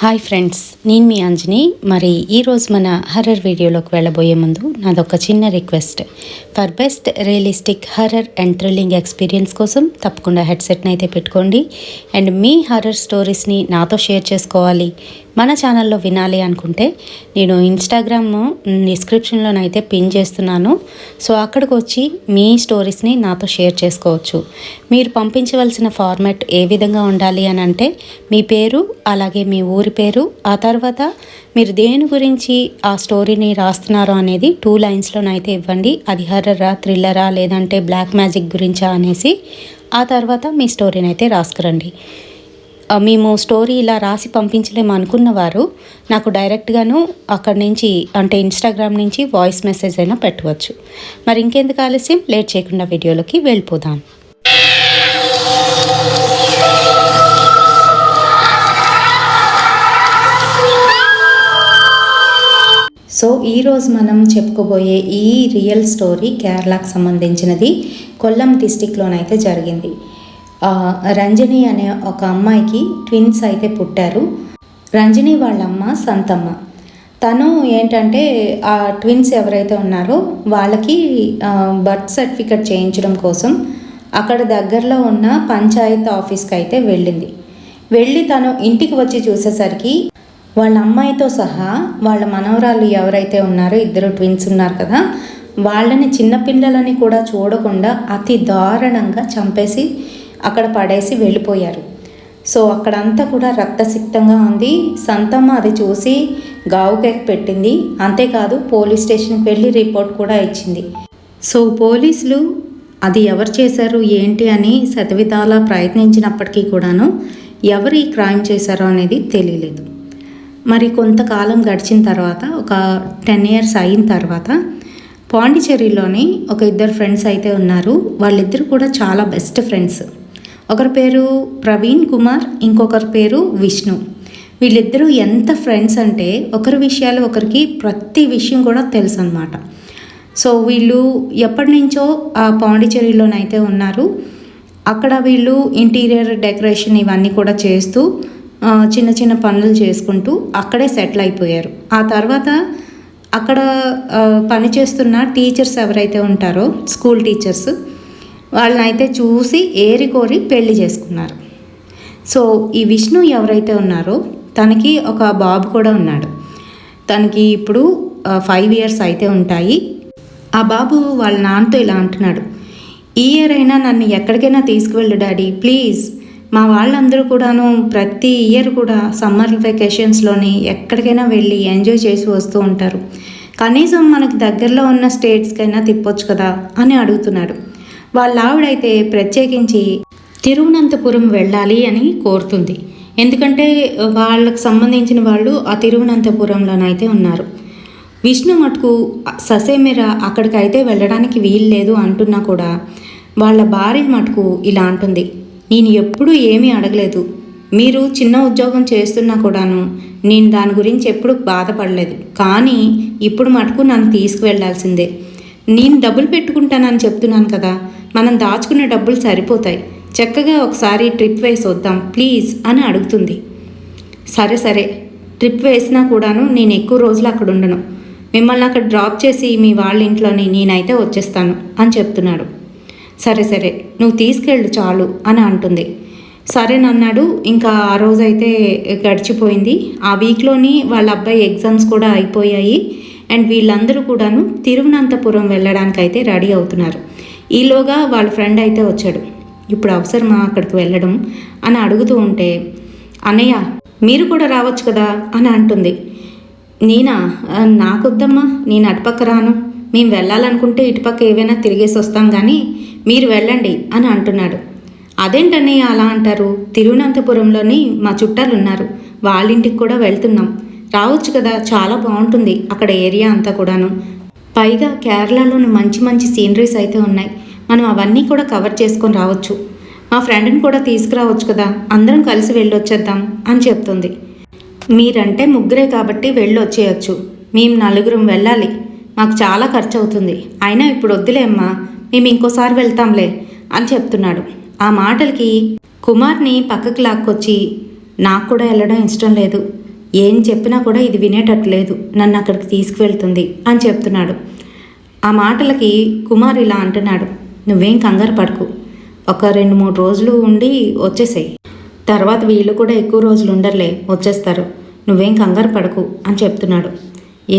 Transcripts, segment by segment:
Hi friends, నేను మీ అంజని. మరి ఈరోజు మన హర్రర్ వీడియోలోకి వెళ్ళబోయే ముందు నాదొక చిన్న request. For best realistic horror and thrilling experience కోసం తప్పకుండా హెడ్సెట్ని అయితే పెట్టుకోండి. అండ్ మీ హర్రర్ స్టోరీస్ని నాతో షేర్ చేసుకోవాలి, మన ఛానల్లో వినాలి అనుకుంటే నేను ఇన్స్టాగ్రామ్ డిస్క్రిప్షన్లోనైతే పిన్ చేస్తున్నాను. సో అక్కడికి వచ్చి మీ స్టోరీస్ని నాతో షేర్ చేసుకోవచ్చు. మీరు పంపించవలసిన ఫార్మాట్ ఏ విధంగా ఉండాలి అని అంటే మీ పేరు, అలాగే మీ ఊరి పేరు, ఆ తర్వాత మీరు దేని గురించి ఆ స్టోరీని రాస్తున్నారో అనేది 2 లైన్స్లోనైతే ఇవ్వండి. అది హర్రరా, థ్రిల్లరా, లేదంటే బ్లాక్ మ్యాజిక్ గురించా అనేసి ఆ తర్వాత మీ స్టోరీని అయితే రాసుకురండి. మేము స్టోరీ ఇలా రాసి పంపించలేము అనుకున్న వారు నాకు డైరెక్ట్గాను అక్కడి నుంచి అంటే ఇన్స్టాగ్రామ్ నుంచి వాయిస్ మెసేజ్ అయినా పెట్టవచ్చు. మరి ఇంకెందుకు ఆలస్యం, లేట్ చేయకుండా వీడియోలోకి వెళ్ళిపోదాం. సో ఈరోజు మనం చెప్పుకోబోయే ఈ రియల్ స్టోరీ కేరళకు సంబంధించినది. కొల్లం డిస్టిక్లోనైతే జరిగింది. రంజని అనే ఒక అమ్మాయికి ట్విన్స్ అయితే పుట్టారు. రంజని వాళ్ళ అమ్మ సంతమ్మ. తను ఏంటంటే ఆ ట్విన్స్ ఎవరైతే ఉన్నారో వాళ్ళకి బర్త్ సర్టిఫికెట్ చేయించడం కోసం అక్కడ దగ్గరలో ఉన్న పంచాయత్ ఆఫీస్కి అయితే వెళ్ళి తను ఇంటికి వచ్చి చూసేసరికి వాళ్ళ అమ్మాయితో సహా వాళ్ళ మనవరాళ్ళు ఎవరైతే ఉన్నారో, 2 ట్విన్స్ ఉన్నారు కదా, వాళ్ళని చిన్నపిల్లలని కూడా చూడకుండా అతి దారుణంగా చంపేసి అక్కడ పడేసి వెళ్ళిపోయారు. సో అక్కడంతా కూడా రక్తసిక్తంగా ఉంది. సంతమ్మ అది చూసి గావుకేక పెట్టింది. అంతేకాదు పోలీస్ స్టేషన్కి వెళ్ళి రిపోర్ట్ కూడా ఇచ్చింది. సో పోలీసులు అది ఎవరు చేశారు ఏంటి అని శతవిధాలా ప్రయత్నించినప్పటికీ కూడాను ఎవరు ఈ క్రైమ్ చేశారో అనేది తెలియలేదు. మరి కొంతకాలం గడిచిన తర్వాత, ఒక 10 years అయిన తర్వాత పాండిచ్చేరిలోని ఒక 2 ఫ్రెండ్స్ అయితే ఉన్నారు. వాళ్ళిద్దరు కూడా చాలా బెస్ట్ ఫ్రెండ్స్. ఒకరి పేరు ప్రవీణ్ కుమార్, ఇంకొకరి పేరు విష్ణు. వీళ్ళిద్దరూ ఎంత ఫ్రెండ్స్ అంటే ఒకరి విషయాలు ఒకరికి ప్రతి విషయం కూడా తెలుసు అన్నమాట. సో వీళ్ళు ఎప్పటి నుంచో ఆ పాండిచ్చేరిలోనైతే ఉన్నారు. అక్కడ వీళ్ళు ఇంటీరియర్ డెకరేషన్ ఇవన్నీ కూడా చేస్తూ చిన్న చిన్న పనులు చేసుకుంటూ అక్కడే సెటిల్ అయిపోయారు. ఆ తర్వాత అక్కడ పనిచేస్తున్న టీచర్స్ ఎవరైతే ఉంటారో, స్కూల్ టీచర్స్, వాళ్ళని అయితే చూసి ఏరికోరి పెళ్లి చేసుకున్నారు. సో ఈ విష్ణు ఎవరైతే ఉన్నారో తనకి ఒక బాబు కూడా ఉన్నాడు. తనకి ఇప్పుడు 5 years అయితే ఉంటాయి. ఆ బాబు వాళ్ళ నాన్నతో ఇలా అంటున్నాడు, ఈ ఇయర్ అయినా నన్ను ఎక్కడికైనా తీసుకువెళ్ళు డాడీ ప్లీజ్. మా వాళ్ళందరూ కూడాను ప్రతి ఇయర్ కూడా సమ్మర్ వెకేషన్స్లోని ఎక్కడికైనా వెళ్ళి ఎంజాయ్ చేసి వస్తూ ఉంటారు. కనీసం మనకు దగ్గరలో ఉన్న స్టేట్స్కైనా తిప్పొచ్చు కదా అని అడుగుతున్నాడు. వాళ్ళ ఆవిడైతే ప్రత్యేకించి తిరువనంతపురం వెళ్ళాలి అని కోరుతుంది. ఎందుకంటే వాళ్ళకు సంబంధించిన వాళ్ళు ఆ తిరువనంతపురంలోనైతే ఉన్నారు. విష్ణు మటుకు ససేమిరా అక్కడికైతే వెళ్ళడానికి వీలు లేదు అంటున్నా కూడా వాళ్ళ భార్య మటుకు ఇలా అంటుంది, నేను ఎప్పుడూ ఏమీ అడగలేదు. మీరు చిన్న ఉద్యోగం చేస్తున్నా కూడాను నేను దాని గురించి ఎప్పుడు బాధపడలేదు. కానీ ఇప్పుడు మటుకు నన్ను తీసుకువెళ్లాల్సిందే. నేను డబ్బులు పెట్టుకుంటానని చెప్తున్నాను కదా, మనం దాచుకునే డబ్బులు సరిపోతాయి. చక్కగా ఒకసారి ట్రిప్ వేసి వద్దాం ప్లీజ్ అని అడుగుతుంది. సరే ట్రిప్ వేసినా కూడాను నేను ఎక్కువ రోజులు అక్కడ ఉండను. మిమ్మల్ని అక్కడ డ్రాప్ చేసి మీ వాళ్ళ ఇంట్లోని నేనైతే వచ్చేస్తాను అని చెప్తున్నాడు. సరే నువ్వు తీసుకెళ్ళు చాలు అని అంటుంది. సరేనన్నాడు. ఇంకా ఆ రోజైతే గడిచిపోయింది. ఆ వీక్లోని వాళ్ళ అబ్బాయి ఎగ్జామ్స్ కూడా అయిపోయాయి. అండ్ వీళ్ళందరూ కూడాను తిరువనంతపురం వెళ్ళడానికి అయితే రెడీ అవుతున్నారు. ఈలోగా వాళ్ళ ఫ్రెండ్ అయితే వచ్చాడు. ఇప్పుడు అవసరమా అక్కడికి వెళ్ళడం అని అడుగుతూ ఉంటే, అన్నయ్య మీరు కూడా రావచ్చు కదా అని అంటుంది. నాకొద్దమ్మా, నేను అటుపక్క రాను. మేము వెళ్ళాలనుకుంటే ఇటుపక్క ఏవైనా తిరిగేసి వస్తాం కానీ మీరు వెళ్ళండి అని అంటున్నాడు. అదేంటన్నయ్య అలా అంటారు, తిరువనంతపురంలోని మా చుట్టాలు ఉన్నారు, వాళ్ళ ఇంటికి కూడా వెళ్తున్నాం, రావచ్చు కదా, చాలా బాగుంటుంది అక్కడ ఏరియా అంతా కూడాను. పైగా కేరళలోని మంచి మంచి సీనరీస్ అయితే ఉన్నాయి, మనం అవన్నీ కూడా కవర్ చేసుకొని రావచ్చు. మా ఫ్రెండ్ని కూడా తీసుకురావచ్చు కదా, అందరం కలిసి వెళ్ళొచ్చేద్దాం అని చెప్తుంది. మీరంటే ముగ్గురే కాబట్టి వెళ్ళొచ్చేయచ్చు, మేము 4 వెళ్ళాలి, మాకు చాలా ఖర్చు అవుతుంది. అయినా ఇప్పుడు వద్దులే అమ్మా, మేము ఇంకోసారి వెళ్తాంలే అని చెప్తున్నాడు. ఆ మాటలకి కుమార్ని పక్కకు లాక్కొచ్చి నాకు కూడా వెళ్ళడం ఇష్టం లేదు. ఏం చెప్పినా కూడా ఇది వినేటట్టు లేదు, నన్ను అక్కడికి తీసుకువెళ్తుంది అని చెప్తున్నాడు. ఆ మాటలకి కుమార్ ఇలా అంటున్నాడు, నువ్వేం కంగారు పడకు, ఒక 2-3 రోజులు ఉండి వచ్చేసాయి, తర్వాత వీళ్ళు కూడా ఎక్కువ రోజులు ఉండర్లే, వచ్చేస్తారు, నువ్వేం కంగారు పడకు అని చెప్తున్నాడు.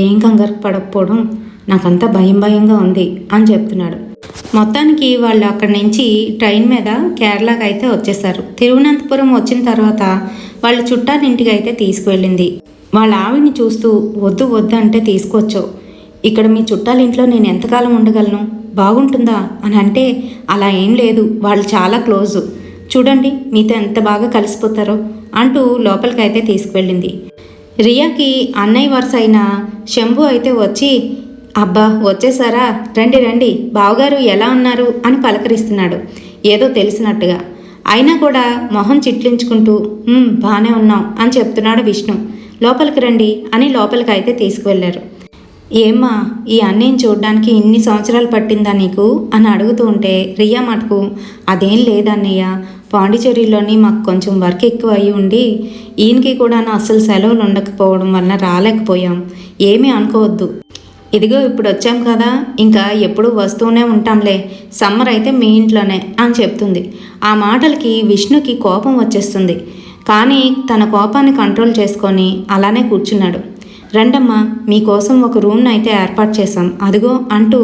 ఏం కంగారు పడకపోవడం, నాకంతా భయంగా ఉంది అని చెప్తున్నాడు. మొత్తానికి వాళ్ళు అక్కడి నుంచి ట్రైన్ మీద కేరళకి అయితే వచ్చేసారు. తిరువనంతపురం వచ్చిన తర్వాత వాళ్ళ చుట్టాలింటికి అయితే తీసుకువెళ్ళింది. వాళ్ళ ఆవిడ్ని చూస్తూ వద్దు వద్దు అంటే తీసుకొచ్చావు, ఇక్కడ మీ చుట్టాలింట్లో నేను ఎంతకాలం ఉండగలను, బాగుంటుందా అని అంటే అలా ఏం లేదు, వాళ్ళు చాలా క్లోజు, చూడండి మీతో ఎంత బాగా కలిసిపోతారో అంటూ లోపలికైతే తీసుకువెళ్ళింది. రియాకి అన్నయ్య వరుస అయిన శంభు అయితే వచ్చి, అబ్బా వచ్చేసారా, రండి రండి, బావగారు ఎలా ఉన్నారు అని పలకరిస్తున్నాడు ఏదో తెలిసినట్టుగా. అయినా కూడా మొహం చిట్లించుకుంటూ బాగానే ఉన్నాం అని చెప్తున్నాడు విష్ణు. లోపలికి రండి అని లోపలికి అయితే తీసుకువెళ్ళారు. ఏమ్మా ఈ అన్నయ్యని చూడడానికి ఇన్ని సంవత్సరాలు పట్టిందా నీకు అని అడుగుతూ ఉంటే రియా మటుకు అదేం లేదన్నయ్య, పాండిచేరిలోని మాకు కొంచెం వర్క్ ఎక్కువ అయ్యి ఉండి ఈయనకి కూడా అస్సలు సెలవులు ఉండకపోవడం వలన రాలేకపోయాం, ఏమీ అనుకోవద్దు, ఇదిగో ఇప్పుడు వచ్చాం కదా, ఇంకా ఎప్పుడూ వస్తూనే ఉంటాంలే, సమ్మర్ అయితే మీ ఇంట్లోనే అని చెప్తుంది. ఆ మాటలకి విష్ణుకి కోపం వచ్చేస్తుంది. కానీ తన కోపాన్ని కంట్రోల్ చేసుకొని అలానే కూర్చున్నాడు. రండమ్మా మీకోసం ఒక రూమ్ని అయితే ఏర్పాటు చేశాం అదిగో అంటూ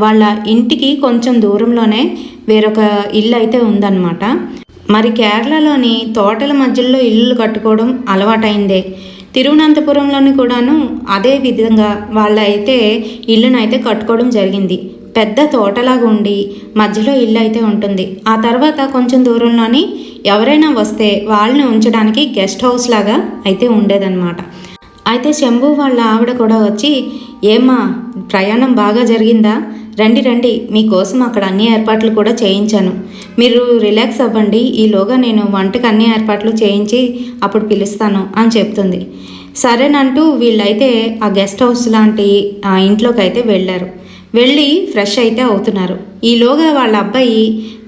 వాళ్ళ ఇంటికి కొంచెం దూరంలోనే వేరొక ఇల్లు అయితే ఉందన్నమాట. మరి కేరళలోని తోటల మధ్యలో ఇల్లు కట్టుకోవడం అలవాటైందే. తిరువనంతపురంలోని కూడాను అదే విధంగా వాళ్ళైతే ఇల్లునైతే కట్టుకోవడం జరిగింది. పెద్ద తోటలాగా ఉండి మధ్యలో ఇల్లు అయితే ఉంటుంది. ఆ తర్వాత కొంచెం దూరంలోని ఎవరైనా వస్తే వాళ్ళని ఉంచడానికి గెస్ట్ హౌస్ లాగా అయితే ఉండేదన్నమాట. అయితే శంభు వాళ్ళ ఆవిడ కూడా వచ్చి, ఏమ్మా ప్రయాణం బాగా జరిగిందా, రండి రండి మీకోసం అక్కడ అన్ని ఏర్పాట్లు కూడా చేయించాను, మీరు రిలాక్స్ అవ్వండి, ఈలోగా నేను వంటకు అన్ని ఏర్పాట్లు చేయించి అప్పుడు పిలుస్తాను అని చెప్తుంది. సరేనంటూ వీళ్ళైతే ఆ గెస్ట్ హౌస్ లాంటి ఆ ఇంట్లోకి అయితే వెళ్ళారు. వెళ్ళి ఫ్రెష్ అయితే అవుతున్నారు. ఈలోగా వాళ్ళ అబ్బాయి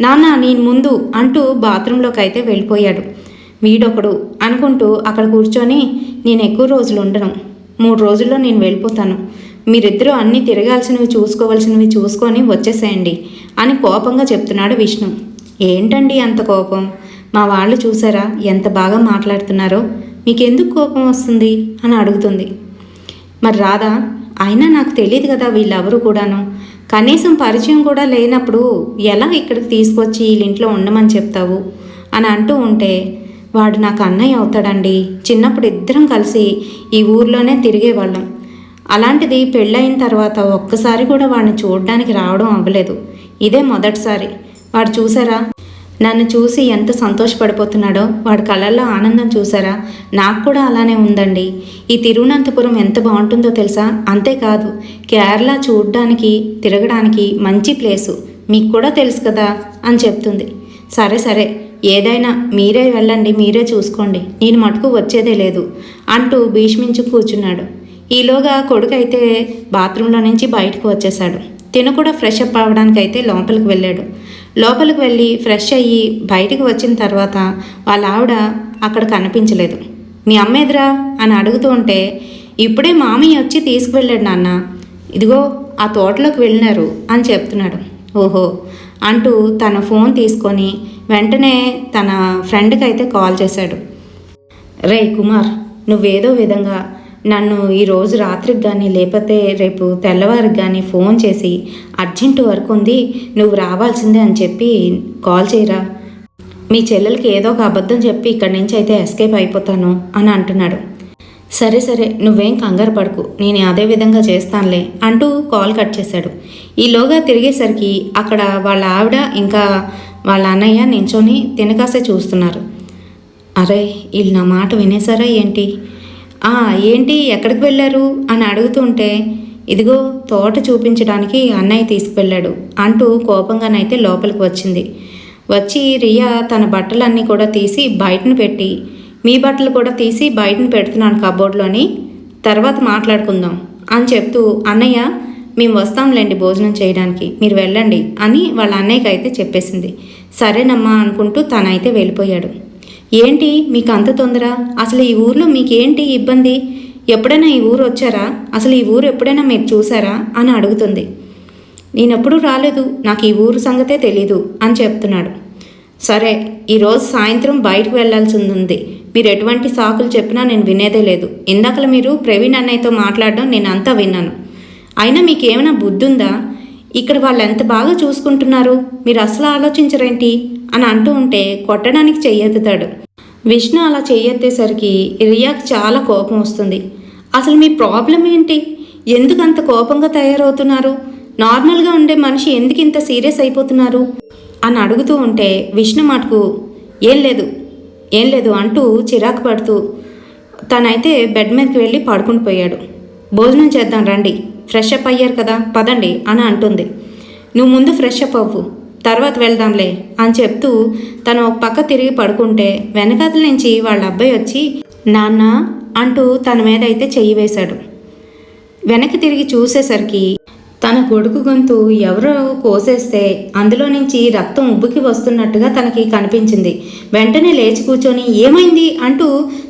నాన్న నేను ముందు అంటూ బాత్రూంలోకి అయితే వెళ్ళిపోయాడు. వీడొకడు అనుకుంటూ అక్కడ కూర్చొని, నేను ఎక్కువ రోజులు ఉండను, 3 రోజుల్లో నేను వెళ్ళిపోతాను, మీరిద్దరూ అన్నీ తిరగాల్సినవి చూసుకోవాల్సినవి చూసుకొని వచ్చేసేయండి అని కోపంగా చెప్తున్నాడు విష్ణు. ఏంటండి అంత కోపం, మా వాళ్ళు చూసారా ఎంత బాగా మాట్లాడుతున్నారో, మీకెందుకు కోపం వస్తుంది అని అడుగుతుంది. మరి రాదా, అయినా నాకు తెలియదు కదా వీళ్ళెవరు కూడాను, కనీసం పరిచయం కూడా లేనప్పుడు ఎలా ఇక్కడికి తీసుకొచ్చి వీళ్ళింట్లో ఉండమని చెప్తావు అని అంటూ ఉంటే, వాడు నాకు అన్నయ్య అవుతాడండి, చిన్నప్పుడు ఇద్దరం కలిసి ఈ ఊర్లోనే తిరిగేవాళ్ళం, అలాంటిది పెళ్ళయిన తర్వాత ఒక్కసారి కూడా వాడిని చూడడానికి రావడం అవ్వలేదు, ఇదే మొదటిసారి, వాడు చూసారా నన్ను చూసి ఎంత సంతోషపడిపోతున్నాడో, వాడి కళ్ళల్లో ఆనందం చూసారా, నాకు కూడా అలానే ఉందండి, ఈ తిరువనంతపురం ఎంత బాగుంటుందో తెలుసా, అంతేకాదు కేరళ చూడడానికి తిరగడానికి మంచి ప్లేసు, మీకు కూడా తెలుసు కదా అని చెప్తుంది. సరే సరే ఏదైనా మీరే వెళ్ళండి, మీరే చూసుకోండి, నేను మటుకు వచ్చేదే లేదు అంటూ భీష్మించు కూర్చున్నాడు. ఈలోగా కొడుకైతే బాత్రూంలో నుంచి బయటకు వచ్చేశాడు. తిను కూడా ఫ్రెష్ అప్ అవ్వడానికి అయితే లోపలికి వెళ్ళాడు. లోపలికి వెళ్ళి ఫ్రెష్ అయ్యి బయటకు వచ్చిన తర్వాత వాళ్ళ ఆవిడ అక్కడ కనిపించలేదు. మీ అమ్మ ఎదురా అని అడుగుతూ ఉంటే, ఇప్పుడే మామయ్య వచ్చి తీసుకువెళ్ళాడు నాన్న, ఇదిగో ఆ తోటలోకి వెళ్ళినారు అని చెప్తున్నాడు. ఓహో అంటూ తన ఫోన్ తీసుకొని వెంటనే తన ఫ్రెండ్కి అయితే కాల్ చేశాడు. రే కుమార్, నువ్వేదో విధంగా నన్ను ఈరోజు రాత్రికి కానీ లేకపోతే రేపు తెల్లవారికి కానీ ఫోన్ చేసి అర్జెంటు వర్క్ ఉంది నువ్వు రావాల్సిందే అని చెప్పి కాల్ చేయరా, మీ చెల్లెలకి ఏదో ఒక అబద్ధం చెప్పి ఇక్కడి నుంచి అయితే ఎస్కేప్ అయిపోతాను అని అంటున్నాడు. సరే సరే నువ్వేం కంగారు పడకు, నేను అదే విధంగా చేస్తానులే అంటూ కాల్ కట్ చేశాడు. ఈలోగా తిరిగేసరికి అక్కడ వాళ్ళ ఆవిడ ఇంకా వాళ్ళ అన్నయ్య నించొని తినకాసే చూస్తున్నారు. అరే వీళ్ళు నా మాట వినేసారా ఏంటి, ఏంటి ఎక్కడికి వెళ్ళారు అని అడుగుతుంటే, ఇదిగో తోట చూపించడానికి అన్నయ్య తీసుకువెళ్ళాడు అంటూ కోపంగానైతే లోపలికి వచ్చింది. వచ్చి రియా తన బట్టలన్నీ కూడా తీసి బయటను పెట్టి, మీ బట్టలు కూడా తీసి బయటను పెడుతున్నాను కబోర్డ్లోని, తర్వాత మాట్లాడుకుందాం అని చెప్తూ, అన్నయ్య మేము వస్తాంలేండి భోజనం చేయడానికి, మీరు వెళ్ళండి అని వాళ్ళ అన్నయ్యకి అయితే చెప్పేసింది. సరేనమ్మా అనుకుంటూ తనైతే వెళ్ళిపోయాడు. ఏంటి మీకు అంత తొందర? అసలు ఈ ఊర్లో మీకేంటి ఇబ్బంది? ఎప్పుడైనా ఈ ఊరు వచ్చారా? అసలు ఈ ఊరు ఎప్పుడైనా మీరు చూసారా అని అడుగుతుంది. నేనెప్పుడూ రాలేదు, నాకు ఈ ఊరు సంగతే తెలీదు అని చెప్తున్నాడు. సరే, ఈరోజు సాయంత్రం బయటకు వెళ్లాల్సి ఉంది. మీరు ఎటువంటి సాకులు చెప్పినా నేను వినేదే లేదు. ఇందాకలా మీరు ప్రవీణ్ అన్నయ్యతో మాట్లాడడం నేను అంతా విన్నాను. అయినా మీకేమైనా బుద్ధి ఉందా? ఇక్కడ వాళ్ళు ఎంత బాగా చూసుకుంటున్నారు, మీరు అసలు ఆలోచించరేంటి అని అంటూ ఉంటే కొట్టడానికి చెయ్యెత్తుతాడు. విష్ణు అలా చెయ్యెత్తేసరికి రియాకి చాలా కోపం వస్తుంది. అసలు మీ ప్రాబ్లం ఏంటి? ఎందుకు అంత కోపంగా తయారవుతున్నారు? నార్మల్గా ఉండే మనిషి ఎందుకు ఇంత సీరియస్ అయిపోతున్నారు అని అడుగుతూ ఉంటే విష్ణు మటుకు ఏం లేదు అంటూ చిరాకు పడుతూ తనైతే బెడ్ మీదకి వెళ్ళి పడుకుని పోయాడు. భోజనం చేద్దాం రండి, ఫ్రెష్ అప్ అయ్యారు కదా పదండి అని అంటుంది. నువ్వు ముందు ఫ్రెష్ అప్ అవ్వు, తర్వాత వెళ్దాంలే అని చెప్తూ తను ఒక పక్క తిరిగి పడుకుంటే వెనకాతల నుంచి వాళ్ళ అబ్బాయి వచ్చి నాన్న అంటూ తన మీద అయితే చెయ్యి వేశాడు. వెనక్కి తిరిగి చూసేసరికి తన కొడుకు గొంతు ఎవరో కోసేస్తే అందులో నుంచి రక్తం ఉబ్బుకి వస్తున్నట్టుగా తనకి కనిపించింది. వెంటనే లేచి కూర్చొని ఏమైంది అంటూ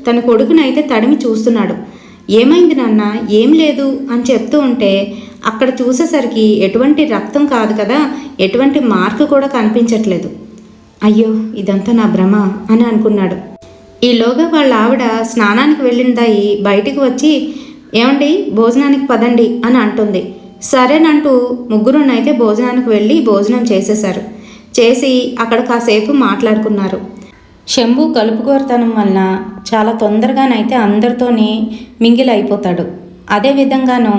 తన కొడుకునైతే తడిమి చూస్తున్నాడు. ఏమైంది నాన్న? ఏం లేదు అని చెప్తూ ఉంటే అక్కడ చూసేసరికి ఎటువంటి రక్తం కాదు కదా, ఎటువంటి మార్కు కూడా కనిపించట్లేదు. అయ్యో, ఇదంతా నా భ్రమ అని అనుకున్నాడు. ఈలోగా వాళ్ళ ఆవిడ స్నానానికి వెళ్ళిందాయి బయటికి వచ్చి ఏమండి భోజనానికి పదండి అని అంటుంది. సరేనంటూ ముగ్గురునైతే భోజనానికి వెళ్ళి భోజనం చేసేశారు. చేసి అక్కడ కాసేపు మాట్లాడుకున్నారు. శంభు కలుపుగోరతనం వలన చాలా తొందరగానైతే అందరితోనే మింగిల్ అయిపోతాడు. అదేవిధంగాను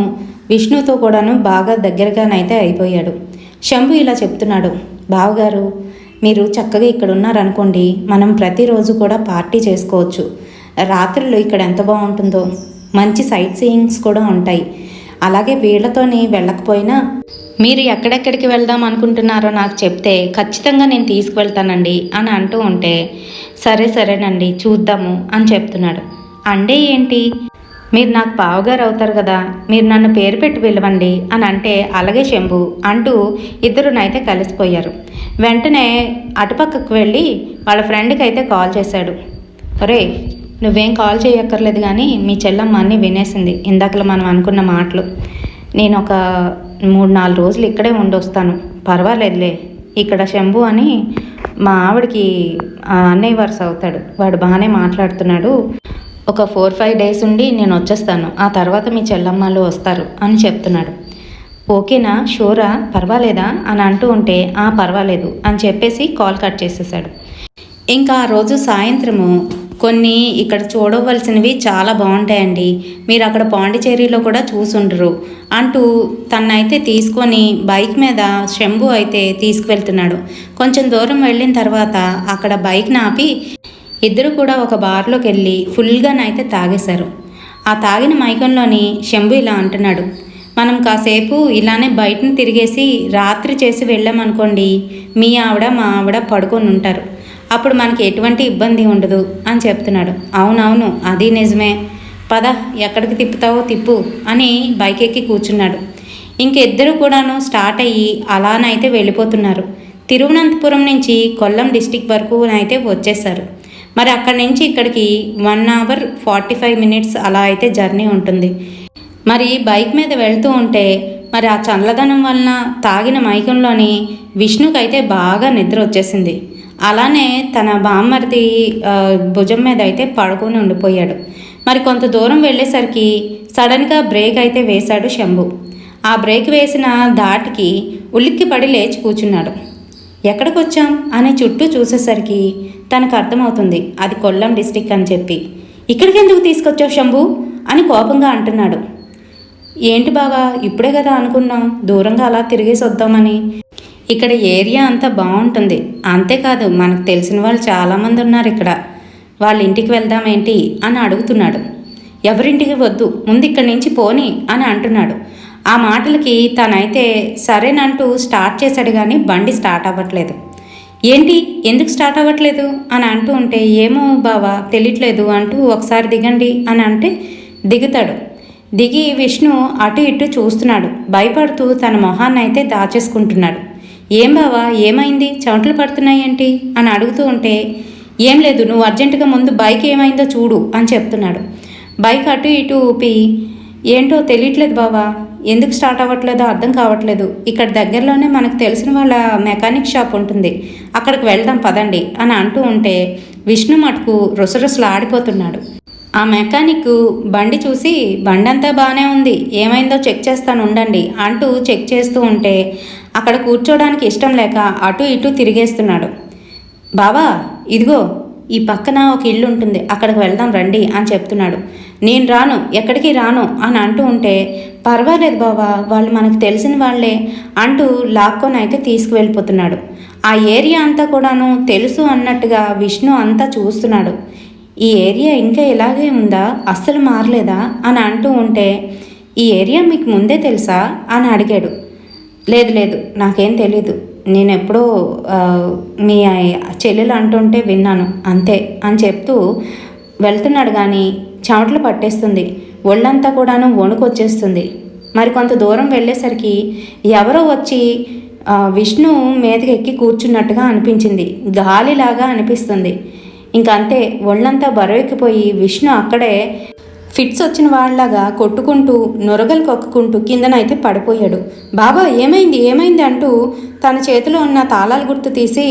విష్ణుతో కూడాను బాగా దగ్గరగానైతే అయిపోయాడు. శంభు ఇలా చెప్తున్నాడు, బావగారు మీరు చక్కగా ఇక్కడ ఉన్నారనుకోండి, మనం ప్రతిరోజు కూడా పార్టీ చేసుకోవచ్చు. రాత్రులు ఇక్కడ ఎంత బాగుంటుందో, మంచి సైట్ సీయింగ్స్ కూడా ఉంటాయి. అలాగే వీళ్లతోని వెళ్ళకపోయినా మీరు ఎక్కడెక్కడికి వెళ్దాం అనుకుంటున్నారో నాకు చెప్తే ఖచ్చితంగా నేను తీసుకువెళ్తానండి అని అంటూ ఉంటే సరేనండి చూద్దాము అని చెప్తున్నాడు. అంటే ఏంటి? మీరు నాకు బావగారు అవుతారు కదా, మీరు నన్ను పేరు పెట్టి పిలవండి అని అంటే అలాగే శంభు అంటూ ఇద్దరునైతే కలిసిపోయారు. వెంటనే అటుపక్కకు వెళ్ళి వాళ్ళ ఫ్రెండ్కి అయితే కాల్ చేశాడు. ఒరే, నువ్వేం కాల్ చేయక్కర్లేదు కానీ మీ చెల్లమ్మ అన్నీ వినేసింది ఇందాకలా మనం అనుకున్న మాటలు. నేను ఒక 3-4 రోజులు ఇక్కడే ఉండొస్తాను, పర్వాలేదులే. ఇక్కడ శంభు అని మా ఆవిడకి అన్నయ్య వరుస అవుతాడు, వాడు బాగానే మాట్లాడుతున్నాడు. ఒక 4-5 డేస్ ఉండి నేను వచ్చేస్తాను, ఆ తర్వాత మీ చెల్లమ్మలు వస్తారు అని చెప్తున్నాడు. ఓకేనా, షూరా, పర్వాలేదా అని అంటూ ఉంటే పర్వాలేదు అని చెప్పేసి కాల్ కట్ చేసేసాడు. ఇంకా ఆ రోజు సాయంత్రము కొన్ని ఇక్కడ చూడవలసినవి చాలా బాగుంటాయండి, మీరు అక్కడ పాండిచేరిలో కూడా చూసుండరు అంటూ తన్నైతే తీసుకొని బైక్ మీద శంభు అయితే తీసుకువెళ్తున్నాడు. కొంచెం దూరం వెళ్ళిన తర్వాత అక్కడ బైక్ని ఆపి ఇద్దరు కూడా ఒక బార్లోకి వెళ్ళి ఫుల్గానైతే తాగేశారు. ఆ తాగిన మైకంలోని శంభు ఇలా అంటున్నాడు, మనం కాసేపు ఇలానే బయటను తిరిగేసి రాత్రి చేసి వెళ్ళామనుకోండి, మీ ఆవిడ మా ఆవిడ పడుకొని ఉంటారు, అప్పుడు మనకి ఎటువంటి ఇబ్బంది ఉండదు అని చెప్తున్నాడు. అవునవును, అది నిజమే, పద ఎక్కడికి తిప్పుతావో తిప్పు అని బైక్ ఎక్కి కూర్చున్నాడు. ఇంకిద్దరు కూడాను స్టార్ట్ అయ్యి అలానైతే వెళ్ళిపోతున్నారు. తిరువనంతపురం నుంచి కొల్లం డిస్టిక్ వరకు అయితే వచ్చేసారు. మరి అక్కడి నుంచి ఇక్కడికి 1 hour 45 minutes అలా అయితే జర్నీ ఉంటుంది. మరి బైక్ మీద వెళ్తూ ఉంటే మరి ఆ చల్లదనం వలన తాగిన మైకంలోని విష్ణుకైతే బాగా నిద్ర వచ్చేసింది. అలానే తన బామ్మర్ది భుజం మీద అయితే పడుకొని ఉండిపోయాడు. మరి కొంత దూరం వెళ్ళేసరికి సడన్గా బ్రేక్ అయితే వేశాడు శంభు. ఆ బ్రేక్ వేసిన ధాటికి ఉలిక్కిపడి లేచి కూర్చున్నాడు. ఎక్కడికి వచ్చాం అని చుట్టూ చూసేసరికి తనకు అర్థమవుతుంది అది కొల్లం డిస్టిక్ అని చెప్పి. ఇక్కడికి ఎందుకు తీసుకొచ్చావు శంభు అని కోపంగా అంటున్నాడు. ఏంటి బావా, ఇప్పుడే కదా అనుకున్నాం దూరంగా అలా తిరిగేసి వద్దామని. ఇక్కడ ఏరియా అంతా బాగుంటుంది, అంతేకాదు మనకు తెలిసిన వాళ్ళు చాలామంది ఉన్నారు ఇక్కడ, వాళ్ళ ఇంటికి వెళ్దామేంటి అని అడుగుతున్నాడు. ఎవరింటికి వద్దు, ముందు ఇక్కడి నుంచి పోని అని అంటున్నాడు. ఆ మాటలకి తనైతే సరేనంటూ స్టార్ట్ చేశాడు కానీ బండి స్టార్ట్ అవ్వట్లేదు. ఏంటి, ఎందుకు స్టార్ట్ అవ్వట్లేదు అని అంటూ ఉంటే ఏమో బావా తెలియట్లేదు అంటూ ఒకసారి దిగండి అని అంటే దిగుతాడు. దిగి విష్ణు అటు ఇటు చూస్తున్నాడు, భయపడుతూ తన మొహాన్ని అయితే దాచేసుకుంటున్నాడు. ఏం బావా ఏమైంది, చెమటలు పడుతున్నాయేంటి అని అడుగుతూ ఉంటే ఏం లేదు, నువ్వు అర్జెంటుగా ముందు బైక్ ఏమైందో చూడు అని చెప్తున్నాడు. బైక్ అటు ఇటు ఊపి, ఏంటో తెలియట్లేదు బావా, ఎందుకు స్టార్ట్ అవ్వట్లేదో అర్థం కావట్లేదు, ఇక్కడ దగ్గరలోనే మనకు తెలిసిన వాళ్ళ మెకానిక్ షాప్ ఉంటుంది, అక్కడికి వెళ్దాం పదండి అని అంటూ ఉంటే విష్ణు మటుకు రుసరుసలు ఆడిపోతున్నాడు. ఆ మెకానిక్ బండి చూసి, బండి అంతా బాగానే ఉంది, ఏమైందో చెక్ చేస్తాను ఉండండి అంటూ చెక్ చేస్తూ ఉంటే అక్కడ కూర్చోడానికి ఇష్టం లేక అటు ఇటు తిరిగేస్తున్నాడు. బావా ఇదిగో ఈ పక్కన ఒక ఇల్లు ఉంటుంది, అక్కడికి వెళ్దాం రండి అని చెప్తున్నాడు. నేను రాను, ఎక్కడికి రాను అని అంటూ ఉంటే, పర్వాలేదు బావా, వాళ్ళు మనకు తెలిసిన వాళ్ళే అంటూ లాక్కొని అయితే తీసుకువెళ్ళిపోతున్నాడు. ఆ ఏరియా అంతా కూడాను తెలుసు అన్నట్టుగా విష్ణు అంతా చూస్తున్నాడు. ఈ ఏరియా ఇంకా ఇలాగే ఉందా, అస్సలు మారలేదా అని అంటూ ఉంటే, ఈ ఏరియా మీకు ముందే తెలుసా అని అడిగాడు. లేదు లేదు, నాకేం తెలీదు, నేను ఎప్పుడో మీ చెల్లెలు అంటుంటే విన్నాను అంతే అని చెప్తూ వెళ్తున్నాడు. కానీ చెమటలు పట్టేస్తుంది, ఒళ్ళంతా కూడాను వణుకొచ్చేస్తుంది. మరి కొంత దూరం వెళ్ళేసరికి ఎవరో వచ్చి విష్ణు మీదకి ఎక్కి కూర్చున్నట్టుగా అనిపించింది, గాలిలాగా అనిపిస్తుంది. ఇంకంతే, ఒళ్ళంతా బరువెక్కిపోయి విష్ణు అక్కడే ఫిట్స్ వచ్చిన వాళ్ళలాగా కొట్టుకుంటూ నొరగలు కొక్కుకుంటూ కిందనైతే పడిపోయాడు. బాబా ఏమైంది ఏమైంది అంటూ తన చేతిలో ఉన్న తాళాల గుర్తు తీసి